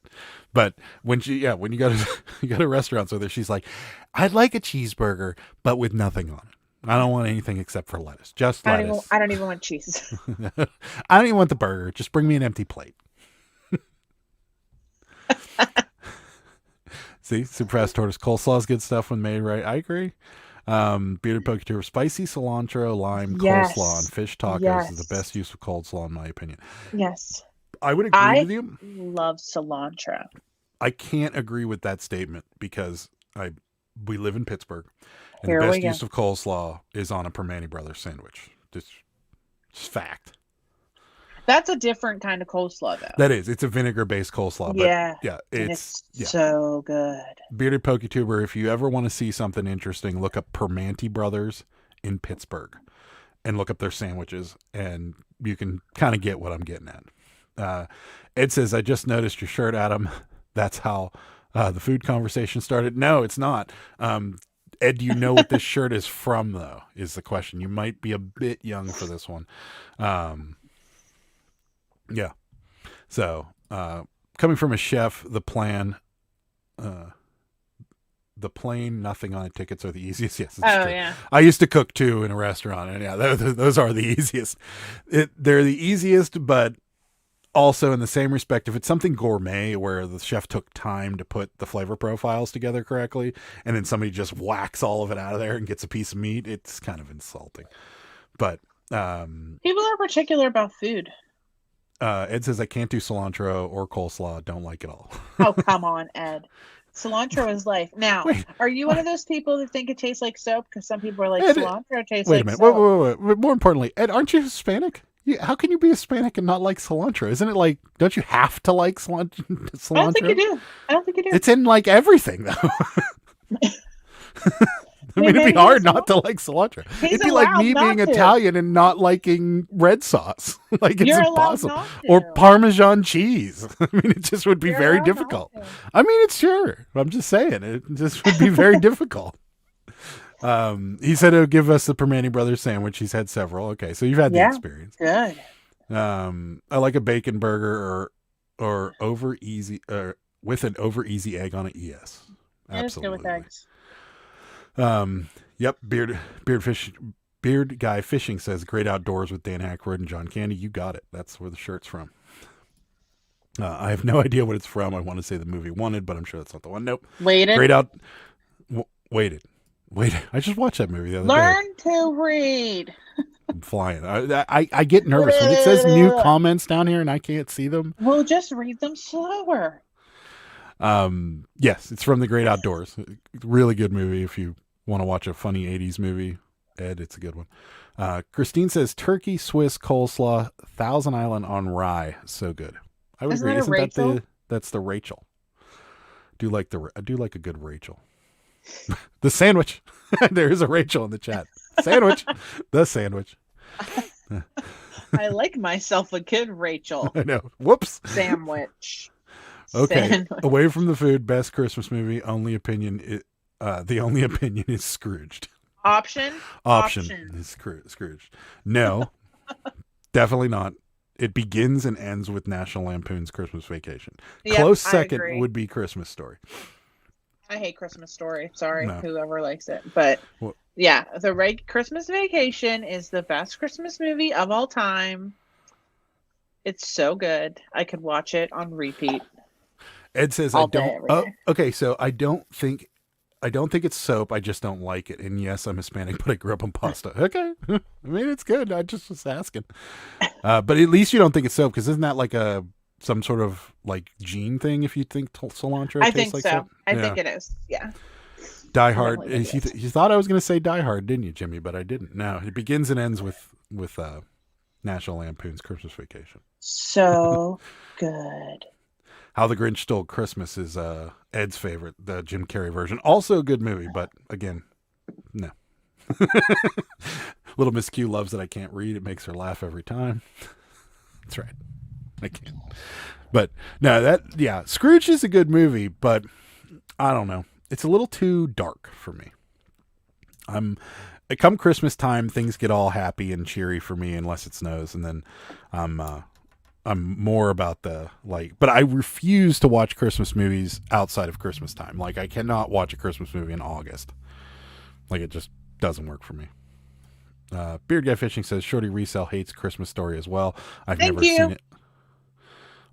S3: But when when you go to you go to restaurants with her, she's like, "I'd like a cheeseburger, but with nothing on it. I don't want anything except for lettuce. Just lettuce.
S5: I don't even want cheese.
S3: I don't even want the burger. Just bring me an empty plate." See, super fast tortoise coleslaw is good stuff when made right. I agree. Bearded poke tour, spicy cilantro, lime,
S5: Yes.
S3: coleslaw, and fish tacos
S5: Yes.
S3: is the best use of coleslaw in my opinion.
S5: Yes.
S3: I would agree with you.
S5: Love cilantro.
S3: I can't agree with that statement because we live in Pittsburgh, and
S5: Here
S3: the
S5: we
S3: best
S5: go.
S3: use of coleslaw is on a Permane Brothers sandwich. Just fact.
S5: That's a different kind of coleslaw, though.
S3: That is. It's a vinegar-based coleslaw. But
S5: Yeah.
S3: yeah.
S5: And
S3: It's
S5: so good.
S3: Bearded PokeTuber, if you ever want to see something interesting, look up Permane Brothers in Pittsburgh and look up their sandwiches, and you can kind of get what I'm getting at. Ed says, I just noticed your shirt, Adam. That's how the food conversation started. No, it's not. Ed, do you know what this shirt is from, though, is the question. You might be a bit young for this one. Yeah. So, coming from a chef, the plain, nothing on it tickets are the easiest. Yes, it's true.
S5: Yeah.
S3: I used to cook too in a restaurant, and yeah, those are the easiest. They're the easiest, but also in the same respect, if it's something gourmet where the chef took time to put the flavor profiles together correctly, and then somebody just whacks all of it out of there and gets a piece of meat, it's kind of insulting. But
S5: People are particular about food.
S3: Ed says, I can't do cilantro or coleslaw. Don't like it all.
S5: Oh, come on, Ed. Cilantro is life. Now,
S3: Wait,
S5: are you one of those people that think it tastes like soap? Because some people are like,
S3: Ed,
S5: cilantro tastes
S3: Wait a
S5: like
S3: minute.
S5: soap.
S3: Wait. More importantly, Ed, aren't you Hispanic? How can you be Hispanic and not like cilantro? Isn't it like, don't you have to like cilantro?
S5: I don't think you do.
S3: It's in like everything, though. I mean, it'd be hard not to like cilantro. It'd be like me being Italian and not liking red sauce. Like, it's
S5: You're
S3: impossible.
S5: allowed not to.
S3: Or Parmesan cheese. I mean, it just would be
S5: You're
S3: very
S5: allowed not
S3: difficult.
S5: to.
S3: I mean, it's sure. I'm just saying. It just would be very difficult. He said it would give us the Permane Brothers sandwich. He's had several. Okay, so you've had the experience.
S5: Good.
S3: I like a bacon burger or over easy with an over easy egg on it. Yes,
S5: It is good with
S3: absolutely.
S5: eggs.
S3: Yep. Beard Guy Fishing says great outdoors with Dan Aykroyd and John Candy. You got it. That's where the shirt's from. I have no idea what it's from. I want to say the movie Wanted, but I'm sure that's not the one. Nope.
S5: Waited.
S3: Waited. I just watched that movie the other day.
S5: Learn to read.
S3: I'm flying. I get nervous when it says new comments down here and I can't see them.
S5: We'll just read them slower.
S3: Yes, it's from The Great Outdoors. Really good movie if you want to watch a funny 80s movie. Ed, it's a good one. Christine says turkey, Swiss, coleslaw, Thousand Island on rye. So good. I would
S5: Isn't
S3: agree.
S5: that a
S3: Isn't that
S5: Rachel?
S3: that's the Rachel. I do like a good Rachel. The sandwich. There is a Rachel in the chat. Sandwich. The sandwich.
S5: I like myself a good Rachel
S3: I know. Whoops.
S5: sandwich.
S3: Okay.
S5: Sandwich.
S3: Away from the food, best Christmas movie. Only opinion. The only opinion is Scrooged.
S5: Option
S3: Is Scrooged. No, definitely not. It begins and ends with National Lampoon's Christmas Vacation.
S5: Yep,
S3: Close
S5: I
S3: second
S5: agree.
S3: would be Christmas Story.
S5: I hate Christmas Story. Sorry,
S3: No.
S5: whoever likes it. But
S3: Well-
S5: yeah, the Christmas Vacation is the best Christmas movie of all time. It's so good. I could watch it on repeat.
S3: Ed says
S5: All
S3: I
S5: day,
S3: don't.
S5: every
S3: Oh,
S5: day.
S3: okay. So I don't think it's soap. I just don't like it. And yes, I'm Hispanic, but I grew up on pasta. Okay. I mean, it's good. I just was asking. But at least you don't think it's soap, because isn't that like some sort of like gene thing? If you think cilantro
S5: I
S3: tastes
S5: think
S3: like
S5: so.
S3: soap?
S5: I
S3: Yeah.
S5: think it is. Yeah.
S3: Die Hard.
S5: Definitely think it
S3: You thought I was going to say Die Hard, didn't you, Jimmy? But I didn't. No, it begins and ends with National Lampoon's Christmas Vacation.
S5: So good.
S3: How the Grinch Stole Christmas is Ed's favorite, the Jim Carrey version. Also a good movie, but again, no. Little Miss Q loves that I can't read. It makes her laugh every time. That's right. I can't. But no, Scrooge is a good movie, but I don't know. It's a little too dark for me. Come Christmas time, things get all happy and cheery for me, unless it snows, and then I'm I'm more about the but I refuse to watch Christmas movies outside of Christmas time. Like I cannot watch a Christmas movie in August. Like it just doesn't work for me. Beard Guy Fishing says Shorty Resell hates Christmas Story as well. I've never seen it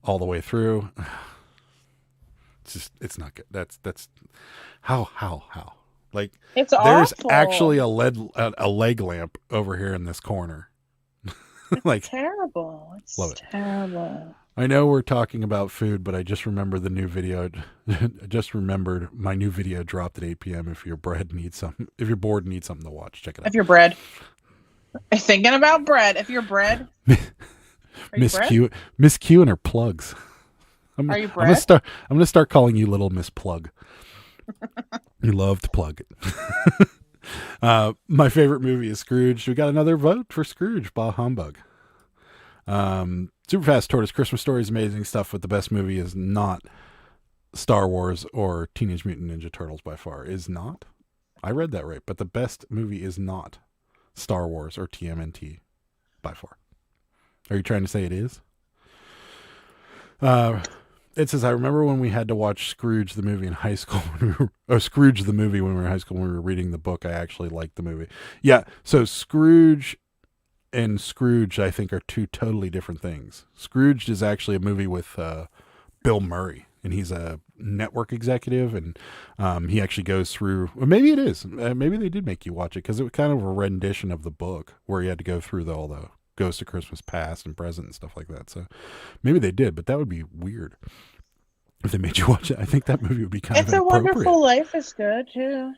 S3: all the way through. It's not good. That's how like
S5: It's
S3: there's
S5: awful.
S3: actually a leg lamp over here in this corner. Like
S5: terrible. It's
S3: love it.
S5: terrible.
S3: I know we're talking about food, but I just remember the new video. I just remembered my new video dropped at 8 p.m. If your bored needs something to watch, check it out.
S5: If you're bread, thinking about bread. If you're bread,
S3: Miss Q and her plugs.
S5: Are you bread?
S3: I'm gonna start calling you Little Miss Plug. You love to plug it. My favorite movie is Scrooge. We got another vote for Scrooge. Bah humbug. Superfast Tortoise Christmas Story is amazing stuff, but the best movie is not Star Wars or Teenage Mutant Ninja Turtles by far. Is not? I read that right, but the best movie is not Star Wars or TMNT by far. Are you trying to say it is? It says, I remember when we had to watch Scrooge the movie in high school. Scrooge the movie when we were in high school, when we were reading the book. I actually liked the movie. Yeah, so Scrooge and Scrooge, I think, are two totally different things. Scrooge is actually a movie with Bill Murray, and he's a network executive, and he actually goes through, well, maybe it is. Maybe they did make you watch it, because it was kind of a rendition of the book where he had to go through all the Ghost of Christmas Past and Present and stuff like that. So maybe they did, but that would be weird if they made you watch it. I think that movie would be kind of inappropriate.
S5: It's a Wonderful Life is good too.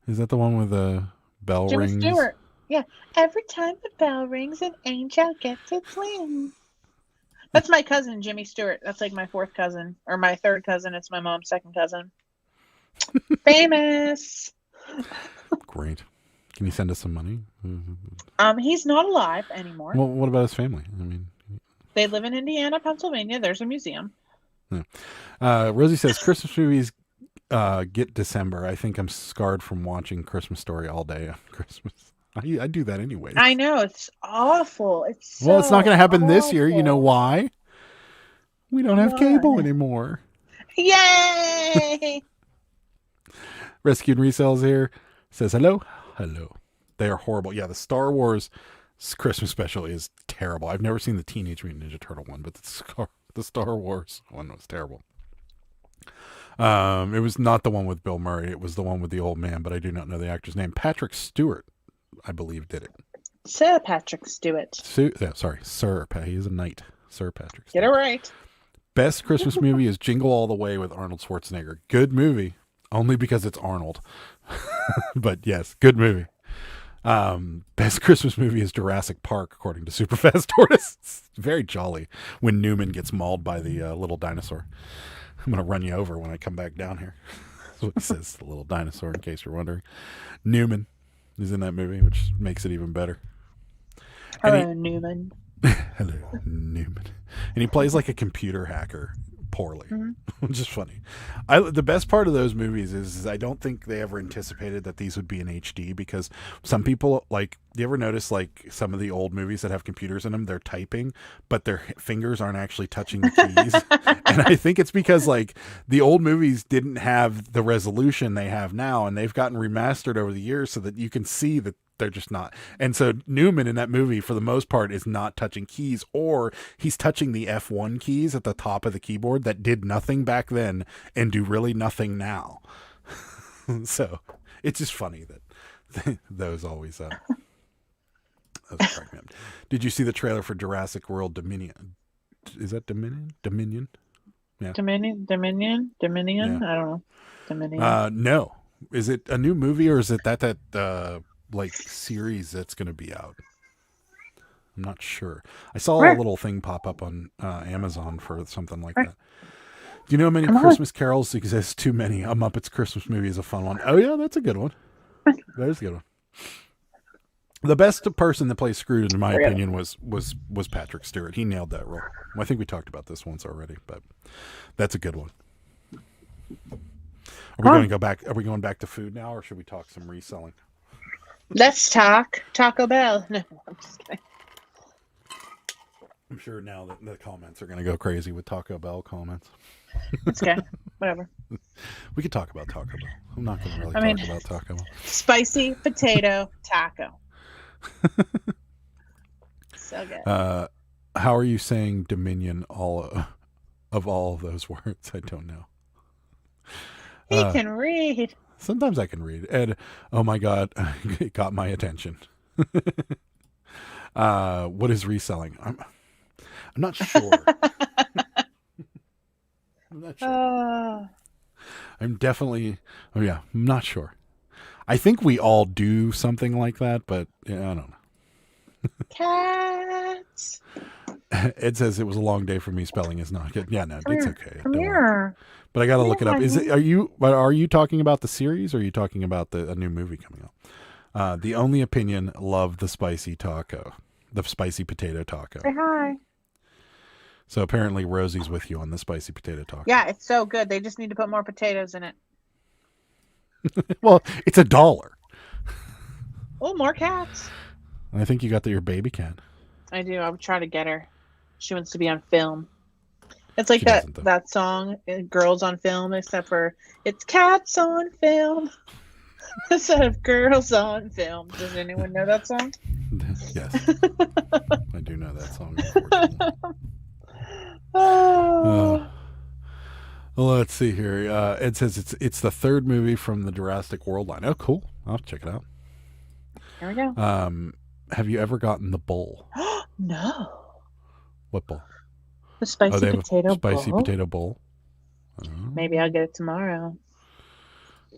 S3: Is that the one with the bell
S5: Jimmy
S3: rings?
S5: Stewart. Yeah. Every time the bell rings, an angel gets its wings. That's my cousin, Jimmy Stewart. That's like my fourth cousin, or my third cousin. It's my mom's second cousin. Famous.
S3: Great. Can you send us some money?
S5: He's not alive anymore.
S3: Well, what about his family? I mean,
S5: they live in Indiana, Pennsylvania. There's a museum.
S3: Yeah. Rosie says Christmas movies get December. I think I'm scarred from watching Christmas Story all day on Christmas. I do that anyway.
S5: I know, it's awful. It's
S3: well, it's not going to happen this year.
S5: awful.
S3: You know why? We don't have cable anymore.
S5: Yay!
S3: Rescue and Resells here says hello. They are horrible. Yeah, the Star Wars Christmas special is terrible. I've never seen the Teenage Mutant Ninja Turtle one, but the Star Wars one was terrible. It was not the one with Bill Murray. It was the one with the old man, but I do not know the actor's name. Patrick Stewart, I believe, did it.
S5: Sir Patrick Stewart.
S3: Sir. He is a knight. Sir Patrick Stewart.
S5: Get it right. Best
S3: Christmas movie is Jingle All the Way with Arnold Schwarzenegger. Good movie, only because it's Arnold. But yes, good movie. Best Christmas movie is Jurassic Park, according to Superfast Tortoise. It's very jolly when Newman gets mauled by the little dinosaur. I'm going to run you over when I come back down here. That's what he says, the little dinosaur, in case you're wondering. Newman is in that movie, which makes it even better.
S5: Hello, Newman.
S3: Hello, Newman. And he plays like a computer hacker poorly, which is funny. The best part of those movies is I don't think they ever anticipated that these would be in HD, because some people, like, you ever notice like some of the old movies that have computers in them, they're typing, but their fingers aren't actually touching the keys. And I think it's because like the old movies didn't have the resolution they have now, and they've gotten remastered over the years so that you can see that they're just not. And so Newman in that movie, for the most part, is not touching keys, or he's touching the F1 keys at the top of the keyboard that did nothing back then and do really nothing now. So it's just funny that those always crack me up. Did you see the trailer for Jurassic World Dominion? Is that Dominion? Yeah.
S5: Dominion? Yeah. I don't know. Dominion.
S3: No. Is it a new movie, or is it that like series that's going to be out? I'm not sure. I saw a little thing pop up on Amazon for something like that. Do you know how many Christmas carols exist? Too many. A Muppets Christmas movie is a fun one. Oh yeah, that's a good one. That is a good one. The best person that plays Scrooge, in my opinion, was Patrick Stewart. He nailed that role. I think we talked about this once already, but that's a good one. Are we going to go back? Are we going back to food now, or should we talk some reselling?
S5: Let's talk Taco Bell. No, I'm just kidding.
S3: I'm sure now that the comments are going to go crazy with Taco Bell comments.
S5: It's okay. Whatever.
S3: We could talk about Taco Bell. I'm not going to really
S5: I
S3: talk about Taco Bell.
S5: Spicy potato taco. So good.
S3: How are you saying Dominion of all of those words? I don't know.
S5: He can read.
S3: Sometimes I can read. Ed, oh my God, it got my attention. What is reselling? I'm not sure. I'm not sure. I'm definitely. Oh yeah, I'm not sure. I think we all do something like that, but yeah, I don't know.
S5: Cats.
S3: Ed says it was a long day for me. Spelling is not good. Yeah, no, it's okay.
S5: Come
S3: Don't worry.
S5: here.
S3: But I got to look it up.
S5: honey.
S3: Are you talking about the series, or are you talking about a new movie coming out? The Only Opinion loved the spicy taco, the spicy potato taco.
S5: Say hi.
S3: So apparently Rosie's with you on the spicy potato taco.
S5: Yeah, it's so good. They just need to put more potatoes in it.
S3: Well, it's $1.
S5: Oh, more cats.
S3: I think you got your baby cat.
S5: I do. I would try to get her. She wants to be on film. It's like
S3: She doesn't, though.
S5: that song, Girls on Film, except for it's cats on film instead of girls on film. Does anyone know that song?
S3: Yes. I do know that song, unfortunately.
S5: Oh.
S3: Well, let's see here. Ed says it's the third movie from the Jurassic World line. Oh, cool. I'll check it out.
S5: Here we go.
S3: Have you ever gotten the bowl?
S5: No.
S3: What bowl?
S5: The spicy
S3: they have
S5: potato
S3: a spicy
S5: bowl?
S3: potato bowl.
S5: Maybe I'll get it tomorrow.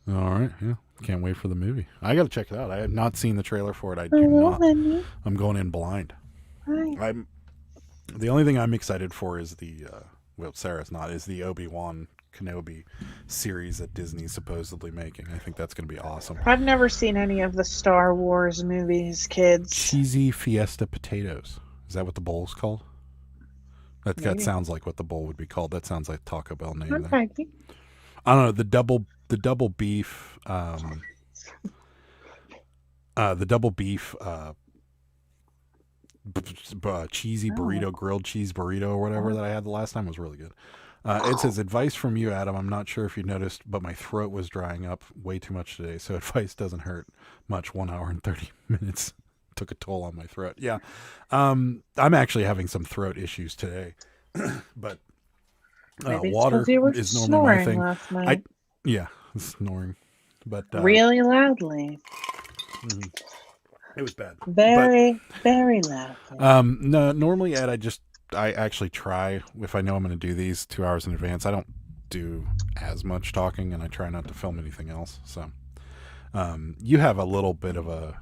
S3: All right. Yeah. Can't wait for the movie. I got to check it out. I have not seen the trailer for it. I do
S5: Hello,
S3: not.
S5: honey.
S3: I'm going in blind.
S5: Hi.
S3: The only thing I'm excited for is Sarah's not, is the Obi-Wan Kenobi series that Disney's supposedly making. I think that's going to be awesome.
S5: I've never seen any of the Star Wars movies, kids.
S3: Cheesy Fiesta potatoes. Is that what the bowl's called? That
S5: Maybe.
S3: sounds like what the bowl would be called. That sounds like Taco Bell name.
S5: I'm
S3: There.
S5: Frankie.
S3: I don't know, the double beef cheesy burrito, grilled cheese burrito or whatever that I had the last time was really good. It says, advice from you, Adam. I'm not sure if you noticed, but my throat was drying up way too much today, so advice doesn't hurt much. 1 hour and 30 minutes took a toll on my throat. Yeah. I'm actually having some throat issues today, but
S5: Maybe it's
S3: water
S5: 'cause you were
S3: is normally my
S5: snoring
S3: thing.
S5: last night.
S3: Yeah, snoring, but
S5: Really loudly.
S3: it was bad.
S5: Very loudly.
S3: No, normally, Ed, I actually try, if I know I'm going to do these 2 hours in advance. I don't do as much talking, and I try not to film anything else. So, you have a little bit of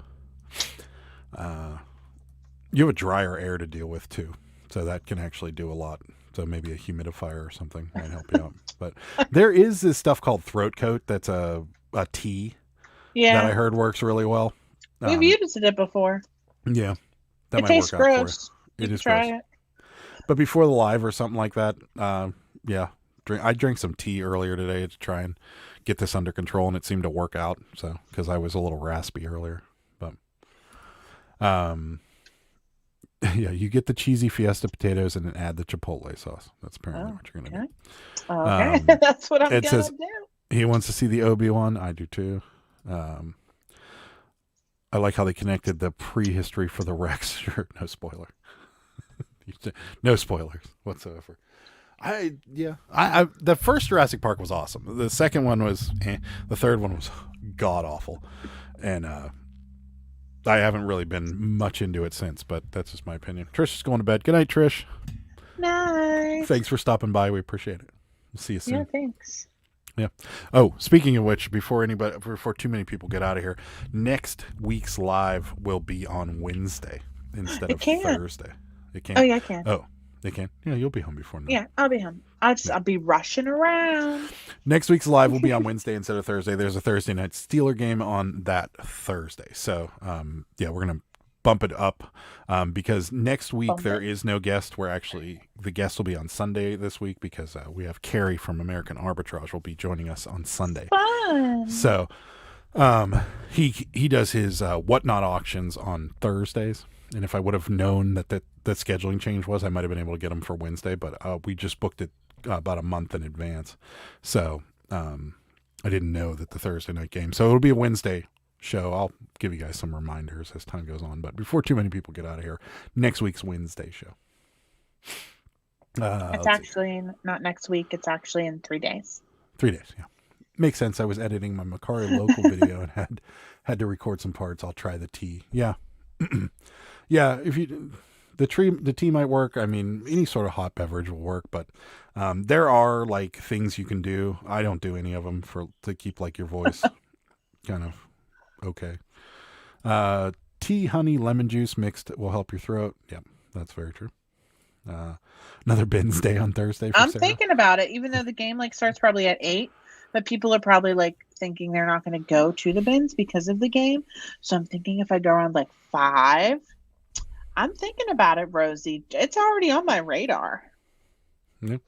S3: you have a drier air to deal with too, so that can actually do a lot. So maybe a humidifier or something might help you out. But there is this stuff called throat coat that's a tea that I heard works really well.
S5: We've used it before.
S3: Yeah, that
S5: It
S3: might
S5: tastes
S3: work out
S5: gross.
S3: for you. It is
S5: try
S3: gross.
S5: it.
S3: But before the live or something like that, I drank some tea earlier today to try and get this under control, and it seemed to work out. So because I was a little raspy earlier, but yeah, you get the cheesy Fiesta potatoes and then add the chipotle sauce. That's apparently what you're gonna do.
S5: Okay, that's what I'm
S3: it
S5: gonna
S3: says-
S5: do.
S3: He wants to see the Obi-Wan. I do too. I like how they connected the prehistory for the Rex. Sure, no spoiler. No spoilers whatsoever. The first Jurassic Park was awesome. The second one was, the third one was god awful, and I haven't really been much into it since. But that's just my opinion. Trish is going to bed. Good night, Trish.
S5: Nice.
S3: Thanks for stopping by. We appreciate it. We'll see you soon.
S5: Yeah, thanks.
S3: Yeah. Oh, speaking of which, before too many people get out of here, next week's live will be on Wednesday instead of Thursday. It can't.
S5: Oh yeah, I can.
S3: Oh, they can. Yeah, you'll be home before now.
S5: Yeah, I'll be home. I'll be rushing around.
S3: Next week's live will be on Wednesday instead of Thursday. There's a Thursday night Steeler game on that Thursday. So, we're gonna bump it up because next week there is no guest. The guest will be on Sunday this week because we have Carrie from American Arbitrage will be joining us on Sunday.
S5: Fun.
S3: So he does his whatnot auctions on Thursdays, And if I would have known that scheduling change was, I might have been able to get them for Wednesday, but we just booked it about a month in advance. So I didn't know that the Thursday night game. So it'll be a Wednesday show. I'll give you guys some reminders as time goes on. But before too many people get out of here, next week's Wednesday show.
S5: It's actually not next week. It's actually in 3 days.
S3: 3 days, yeah. Makes sense. I was editing my Macari local video and had to record some parts. I'll try the tea. Yeah. Yeah, if you the tea might work. I mean, any sort of hot beverage will work, but there are like things you can do. I don't do any of them to keep like your voice kind of okay. Tea, honey, lemon juice mixed will help your throat. Yep, that's very true. Another Ben's Day on Thursday.
S5: I'm thinking about it, even though the game like starts probably at 8, but people are probably like thinking they're not going to go to the bins because of the game. So I'm thinking if I go around like 5, I'm thinking about it, Rosie. It's already on my radar.
S3: Yep.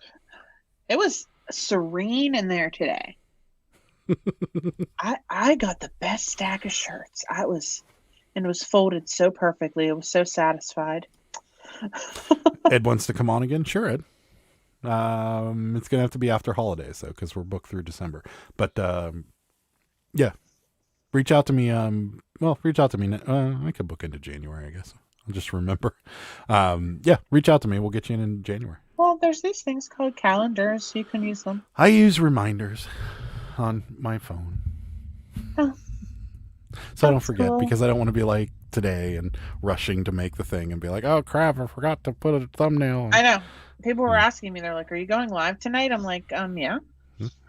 S5: It was serene in there today. I got the best stack of shirts. It was folded so perfectly. I was so satisfied.
S3: Ed wants to come on again. Sure, Ed. It's gonna have to be after holidays though, because we're booked through December. But yeah, reach out to me. Reach out to me. I could book into January, I guess. I'll just remember. Yeah, reach out to me. We'll get you in January.
S5: Well, there's these things called calendars. You can use them.
S3: I use reminders on my phone.
S5: Oh,
S3: so I don't forget because I don't want to be like today and rushing to make the thing and be like, oh crap, I forgot to put a thumbnail.
S5: I know. People were asking me, they're like, are you going live tonight? I'm like, yeah.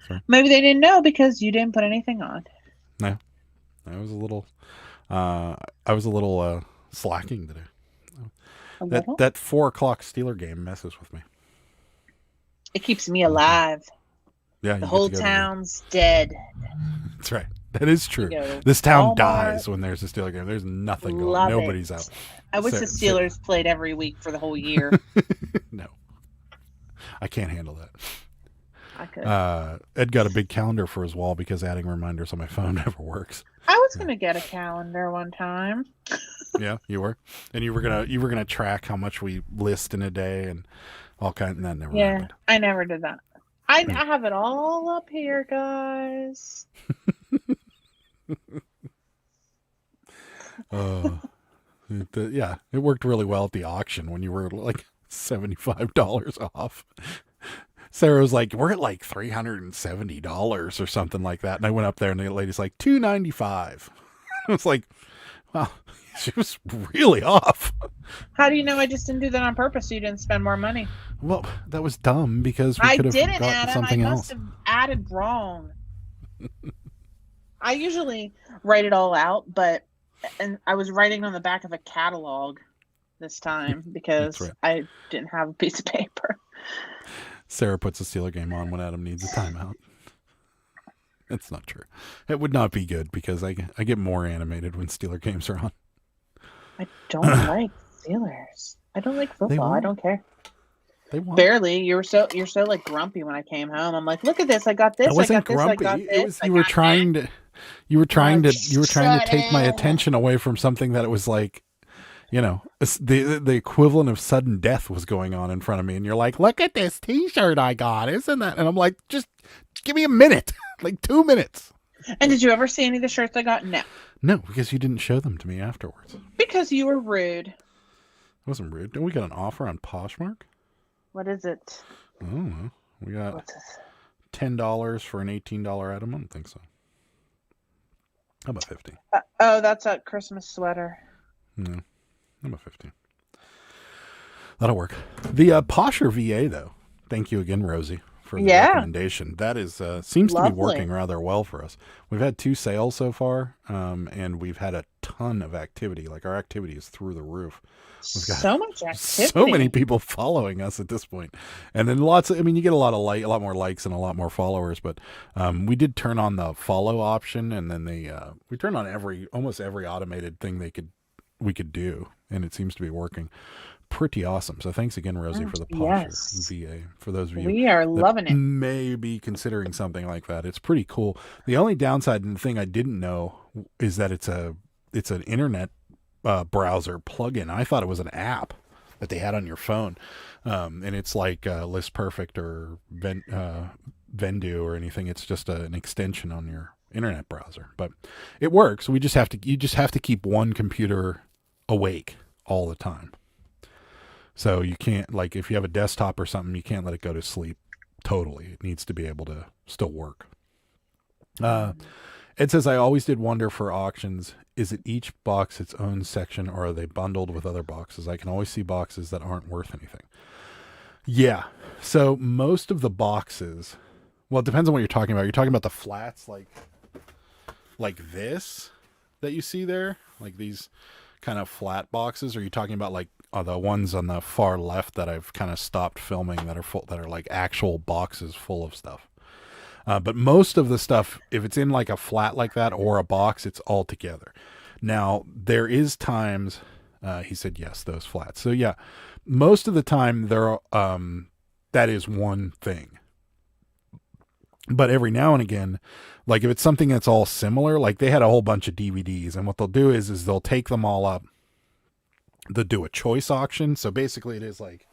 S3: Sorry.
S5: Maybe they didn't know because you didn't put anything on.
S3: No. I was a little slacking today. That 4 o'clock Steeler game messes with me.
S5: It keeps me alive.
S3: Yeah,
S5: the whole town's dead.
S3: That's right. That is true. This town dies when there's a Steeler game. There's nothing going on. Nobody's out.
S5: I wish the Steelers played every week for the whole year.
S3: No. I can't handle that.
S5: I could.
S3: Ed got a big calendar for his wall because adding reminders on my phone never works.
S5: I was gonna get a calendar one time.
S3: Yeah, you were, and you were gonna track how much we list in a day and all kinds. And that never happened.
S5: I never did that. I have it all up here, guys. It worked really well at the auction when you were like $75 off. Sarah was like, we're at like $370 or something like that. And I went up there and the lady's like, $295. I was like, wow, she was really off. How do you know I just didn't do that on purpose so you didn't spend more money?
S3: Well, that was dumb because we could have gotten something else. I must
S5: have added wrong. I usually write it all out, and I was writing on the back of a catalog this time because right. I didn't have a piece of paper.
S3: Sarah puts a Steeler game on when Adam needs a timeout. That's not true. It would not be good because I get more animated when Steeler games are on.
S5: I don't like Steelers. I don't like football. I don't care.
S3: They won.
S5: Barely. You're so like grumpy when I came home. I'm like, look at this. I got this.
S3: I wasn't grumpy. You were trying to take my attention away from something that it was like, you know, the equivalent of sudden death was going on in front of me. And you're like, look at this t-shirt I got. Isn't that? And I'm like, just give me a minute, like 2 minutes.
S5: And did you ever see any of the shirts I got? No.
S3: No, because you didn't show them to me afterwards.
S5: Because you were rude.
S3: I wasn't rude. Don't we got an offer on Poshmark?
S5: What is it?
S3: I don't know. We got $10 for an $18 item. I don't think so. How about 50?
S5: That's a Christmas sweater.
S3: No. How about 50? That'll work. The Posher VA, though. Thank you again, Rosie, for the recommendation. That is seems to be working rather well for us. We've had 2 sales so far, and we've had a ton of activity. Like, our activity is through the roof. We've got
S5: so much activity.
S3: So many people following us at this point. And then you get a lot more likes and a lot more followers, but we did turn on the follow option, and then we turned on almost every automated thing we could do, and it seems to be working pretty awesome. So thanks again, Rosie, for the Posher VA. For those of you
S5: we are loving it,
S3: may be considering something like that. It's pretty cool. The only downside and the thing I didn't know is that it's an internet browser plugin. I thought it was an app that they had on your phone, and it's like List Perfect or Vendu or anything. It's just an extension on your internet browser, but it works. You just have to keep one computer awake all the time. So you can't, like, if you have a desktop or something, you can't let it go to sleep totally. It needs to be able to still work. It says, I always did wonder for auctions, is it each box its own section or are they bundled with other boxes? I can always see boxes that aren't worth anything. Yeah. So most of the boxes, well, it depends on what you're talking about. You're talking about the flats like this that you see there, like these kind of flat boxes. Or are you talking about like the ones on the far left that I've kind of stopped filming that are full, that are like actual boxes full of stuff? But most of the stuff, if it's in like a flat like that or a box, it's all together. Now, there is times, he said, yes, those flats. So yeah, most of the time there are, that is one thing. But every now and again, like if it's something that's all similar, like they had a whole bunch of DVDs, and what they'll do is they'll take them all up. They'll do a choice auction. So basically it is like,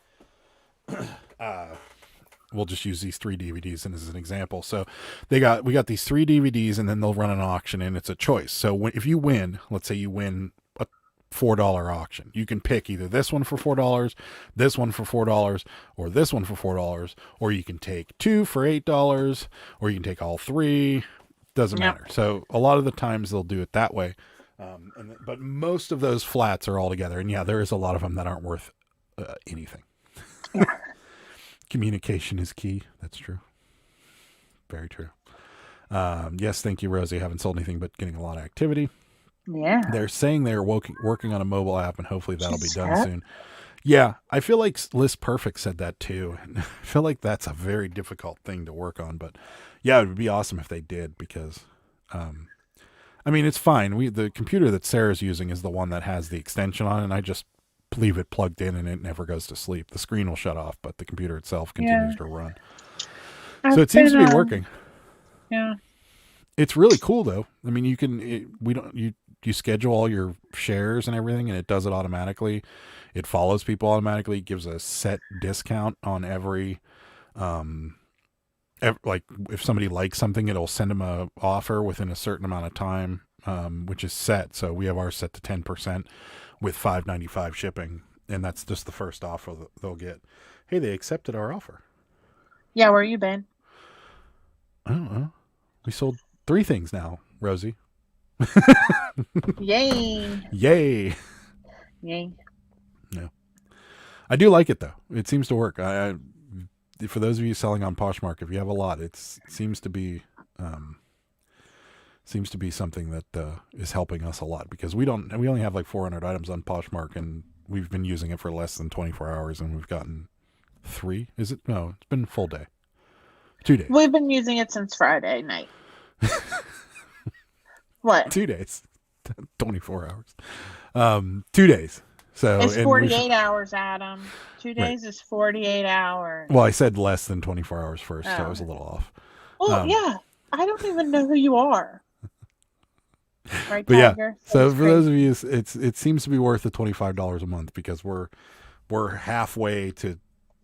S3: we'll just use these 3 DVDs as an example. So we got these 3 DVDs, and then they'll run an auction, and it's a choice. So if you win, let's say you win a $4 auction, you can pick either this one for $4, this one for $4, or this one for $4, or you can take 2 for $8, or you can take all 3. Doesn't matter. So a lot of the times they'll do it that way. But most of those flats are all together. And yeah, there is a lot of them that aren't worth anything. Communication is key. That's true. Very true. Yes, thank you, Rosie. I haven't sold anything, but getting a lot of activity.
S5: Yeah.
S3: They're saying they're working on a mobile app, and hopefully that'll be done soon. Yeah, I feel like List Perfect said that too. And I feel like that's a very difficult thing to work on. But yeah, it would be awesome if they did, because, I mean, it's fine. The computer that Sarah's using is the one that has the extension on it, and I just leave it plugged in and it never goes to sleep. The screen will shut off, but the computer itself continues to run. So it seems to be working.
S5: Yeah.
S3: It's really cool though. I mean, you schedule all your shares and everything, and it does it automatically. It follows people automatically. It gives a set discount on every, like if somebody likes something, it'll send them a offer within a certain amount of time, which is set. So we have ours set to 10% with $5.95 shipping, and that's just the first offer they'll get. Hey, they accepted our offer.
S5: Yeah, where you been?
S3: I don't know. We sold 3 things now, Rosie.
S5: Yay.
S3: Yay.
S5: Yay.
S3: No. I do like it though. It seems to work. For those of you selling on Poshmark, if you have a lot, it seems to be something that is helping us a lot, because we only have like 400 items on Poshmark, and we've been using it for less than 24 hours, and we've gotten 3. Is it? No, it's been a full day. 2 days.
S5: We've been using it since Friday night. What?
S3: 2 days. 24 hours. 2 days. So
S5: it's 48 hours, Adam. 2 days is 48 hours.
S3: Well, I said less than 24 hours first, so I was a little off.
S5: Oh, yeah. I don't even know who you are. Right,
S3: but
S5: Tiger?
S3: Yeah, so for those of you, it seems to be worth the $25 a month, because we're halfway to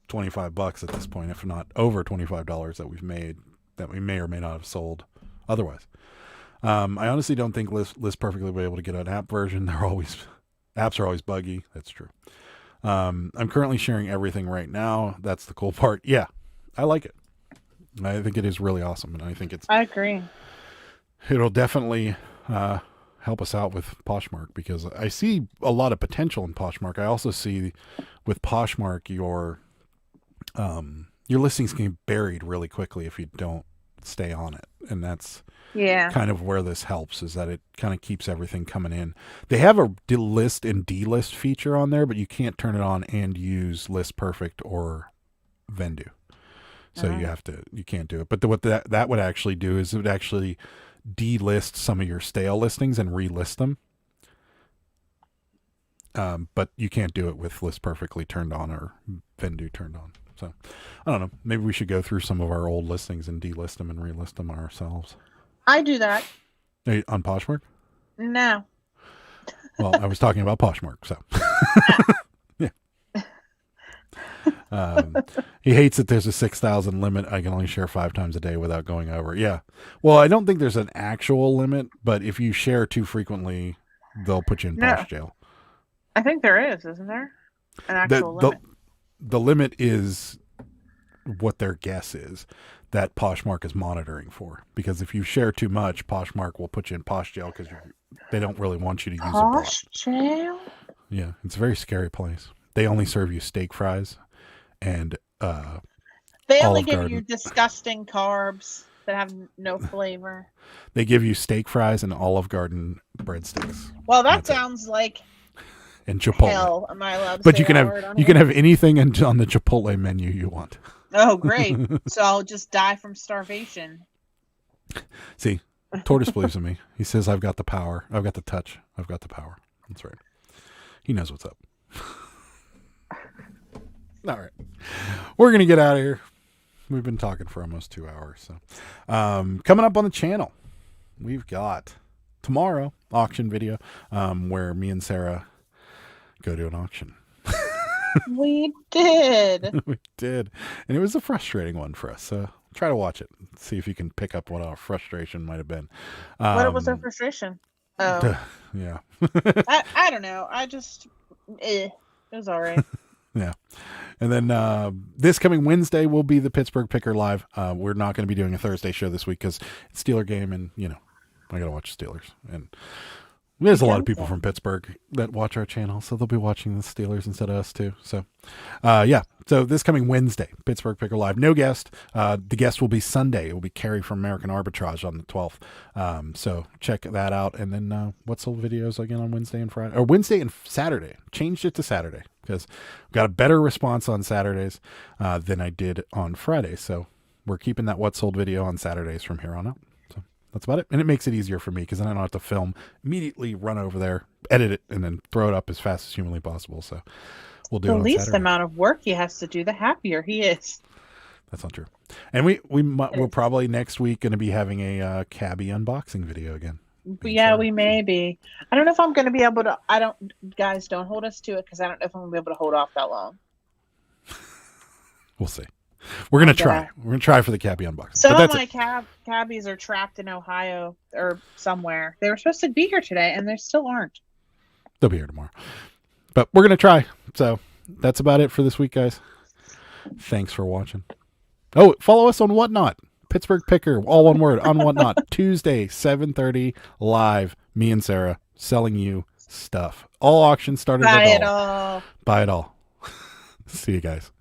S3: $25 at this point, if not over $25 that we've made, that we may or may not have sold otherwise. I honestly don't think List Perfect will be able to get an app version. Apps are always buggy. That's true. I'm currently sharing everything right now. That's the cool part. Yeah, I like it. I think it is really awesome, and I agree. It'll definitely help us out with Poshmark, because I see a lot of potential in Poshmark. I also see with Poshmark your listings can get buried really quickly if you don't stay on it, and that's kind of where this helps, is that it kind of keeps everything coming in. They have a list and delist feature on there, but you can't turn it on and use List Perfect or Vendu. So you can't do it. But what that would actually do is it would actually delist some of your stale listings and relist them. But you can't do it with List Perfectly turned on or Vendu turned on. So I don't know. Maybe we should go through some of our old listings and delist them and relist them ourselves.
S5: I do that.
S3: On Poshmark?
S5: No.
S3: Well, I was talking about Poshmark, so. Yeah. He hates that there's a 6,000 limit. I can only share 5 times a day without going over. Yeah. Well, I don't think there's an actual limit, but if you share too frequently, they'll put you in
S5: No.
S3: Posh jail.
S5: I think there is, isn't there? An actual limit.
S3: The limit is what their guess is that Poshmark is monitoring for. Because if you share too much, Poshmark will put you in Posh jail because they don't really want you to use a bot.
S5: Posh jail?
S3: Yeah, it's a very scary place. They only serve you steak fries and
S5: They only
S3: Olive
S5: give
S3: Garden.
S5: you disgusting carbs that have no flavor.
S3: They give you steak fries and Olive Garden breadsticks
S5: Well, that
S3: That's it.
S5: sounds like
S3: and Chipotle.
S5: hell. Am I allowed to
S3: But
S5: say
S3: you can
S5: that
S3: have
S5: word on
S3: you
S5: here?
S3: can have anything on the Chipotle menu you want.
S5: Oh, great. So I'll just die from starvation.
S3: See, Tortoise believes in me. He says I've got the power. I've got the touch. I've got the power. That's right. He knows what's up. All right. We're going to get out of here. We've been talking for almost 2 hours. So, coming up on the channel, we've got tomorrow auction video where me and Sarah go to an auction.
S5: We did.
S3: We did. And it was a frustrating one for us. So try to watch it. See if you can pick up what our frustration might have been.
S5: What was our frustration? Oh,
S3: Yeah.
S5: I don't know. I just, it was all right.
S3: Yeah. And then this coming Wednesday will be the Pittsburgh Picker Live. We're not going to be doing a Thursday show this week because it's Steeler game and, I got to watch the Steelers. And there's a lot of people from Pittsburgh that watch our channel, so they'll be watching the Steelers instead of us too. So, yeah. So this coming Wednesday, Pittsburgh Picker Live. No guest. The guest will be Sunday. It will be Carrie from American Arbitrage on the 12th. So check that out. And then what's the videos again on Wednesday and Friday? Or Wednesday and Saturday. Changed it to Saturday because we got a better response on Saturdays than I did on Friday. So we're keeping that What Sold video on Saturdays from here on out. That's about it. And it makes it easier for me because then I don't have to film, immediately run over there, edit it, and then throw it up as fast as humanly possible. So we'll do it
S5: The
S3: on
S5: least
S3: Saturday.
S5: amount of work he has to do, the happier he is.
S3: That's not true. And we're probably next week going to be having a cabbie unboxing video again.
S5: But yeah, we may be. I don't know if I'm going to be able to. Guys, don't hold us to it because I don't know if I'm going to be able to hold off that long.
S3: We'll see. We're going to try.
S5: Yeah.
S3: We're going to try for the cabbie unboxing.
S5: Some
S3: But
S5: of
S3: that's
S5: my cabbies are trapped in Ohio or somewhere. They were supposed to be here today, and they still aren't.
S3: They'll be here tomorrow. But we're going to try. So that's about it for this week, guys. Thanks for watching. Oh, follow us on Whatnot. Pittsburgh Picker, all one word, on Whatnot. Tuesday, 7:30, live. Me and Sarah selling you stuff. All auctions started
S5: Buy
S3: at
S5: it
S3: all.
S5: all.
S3: Buy it all. See you guys.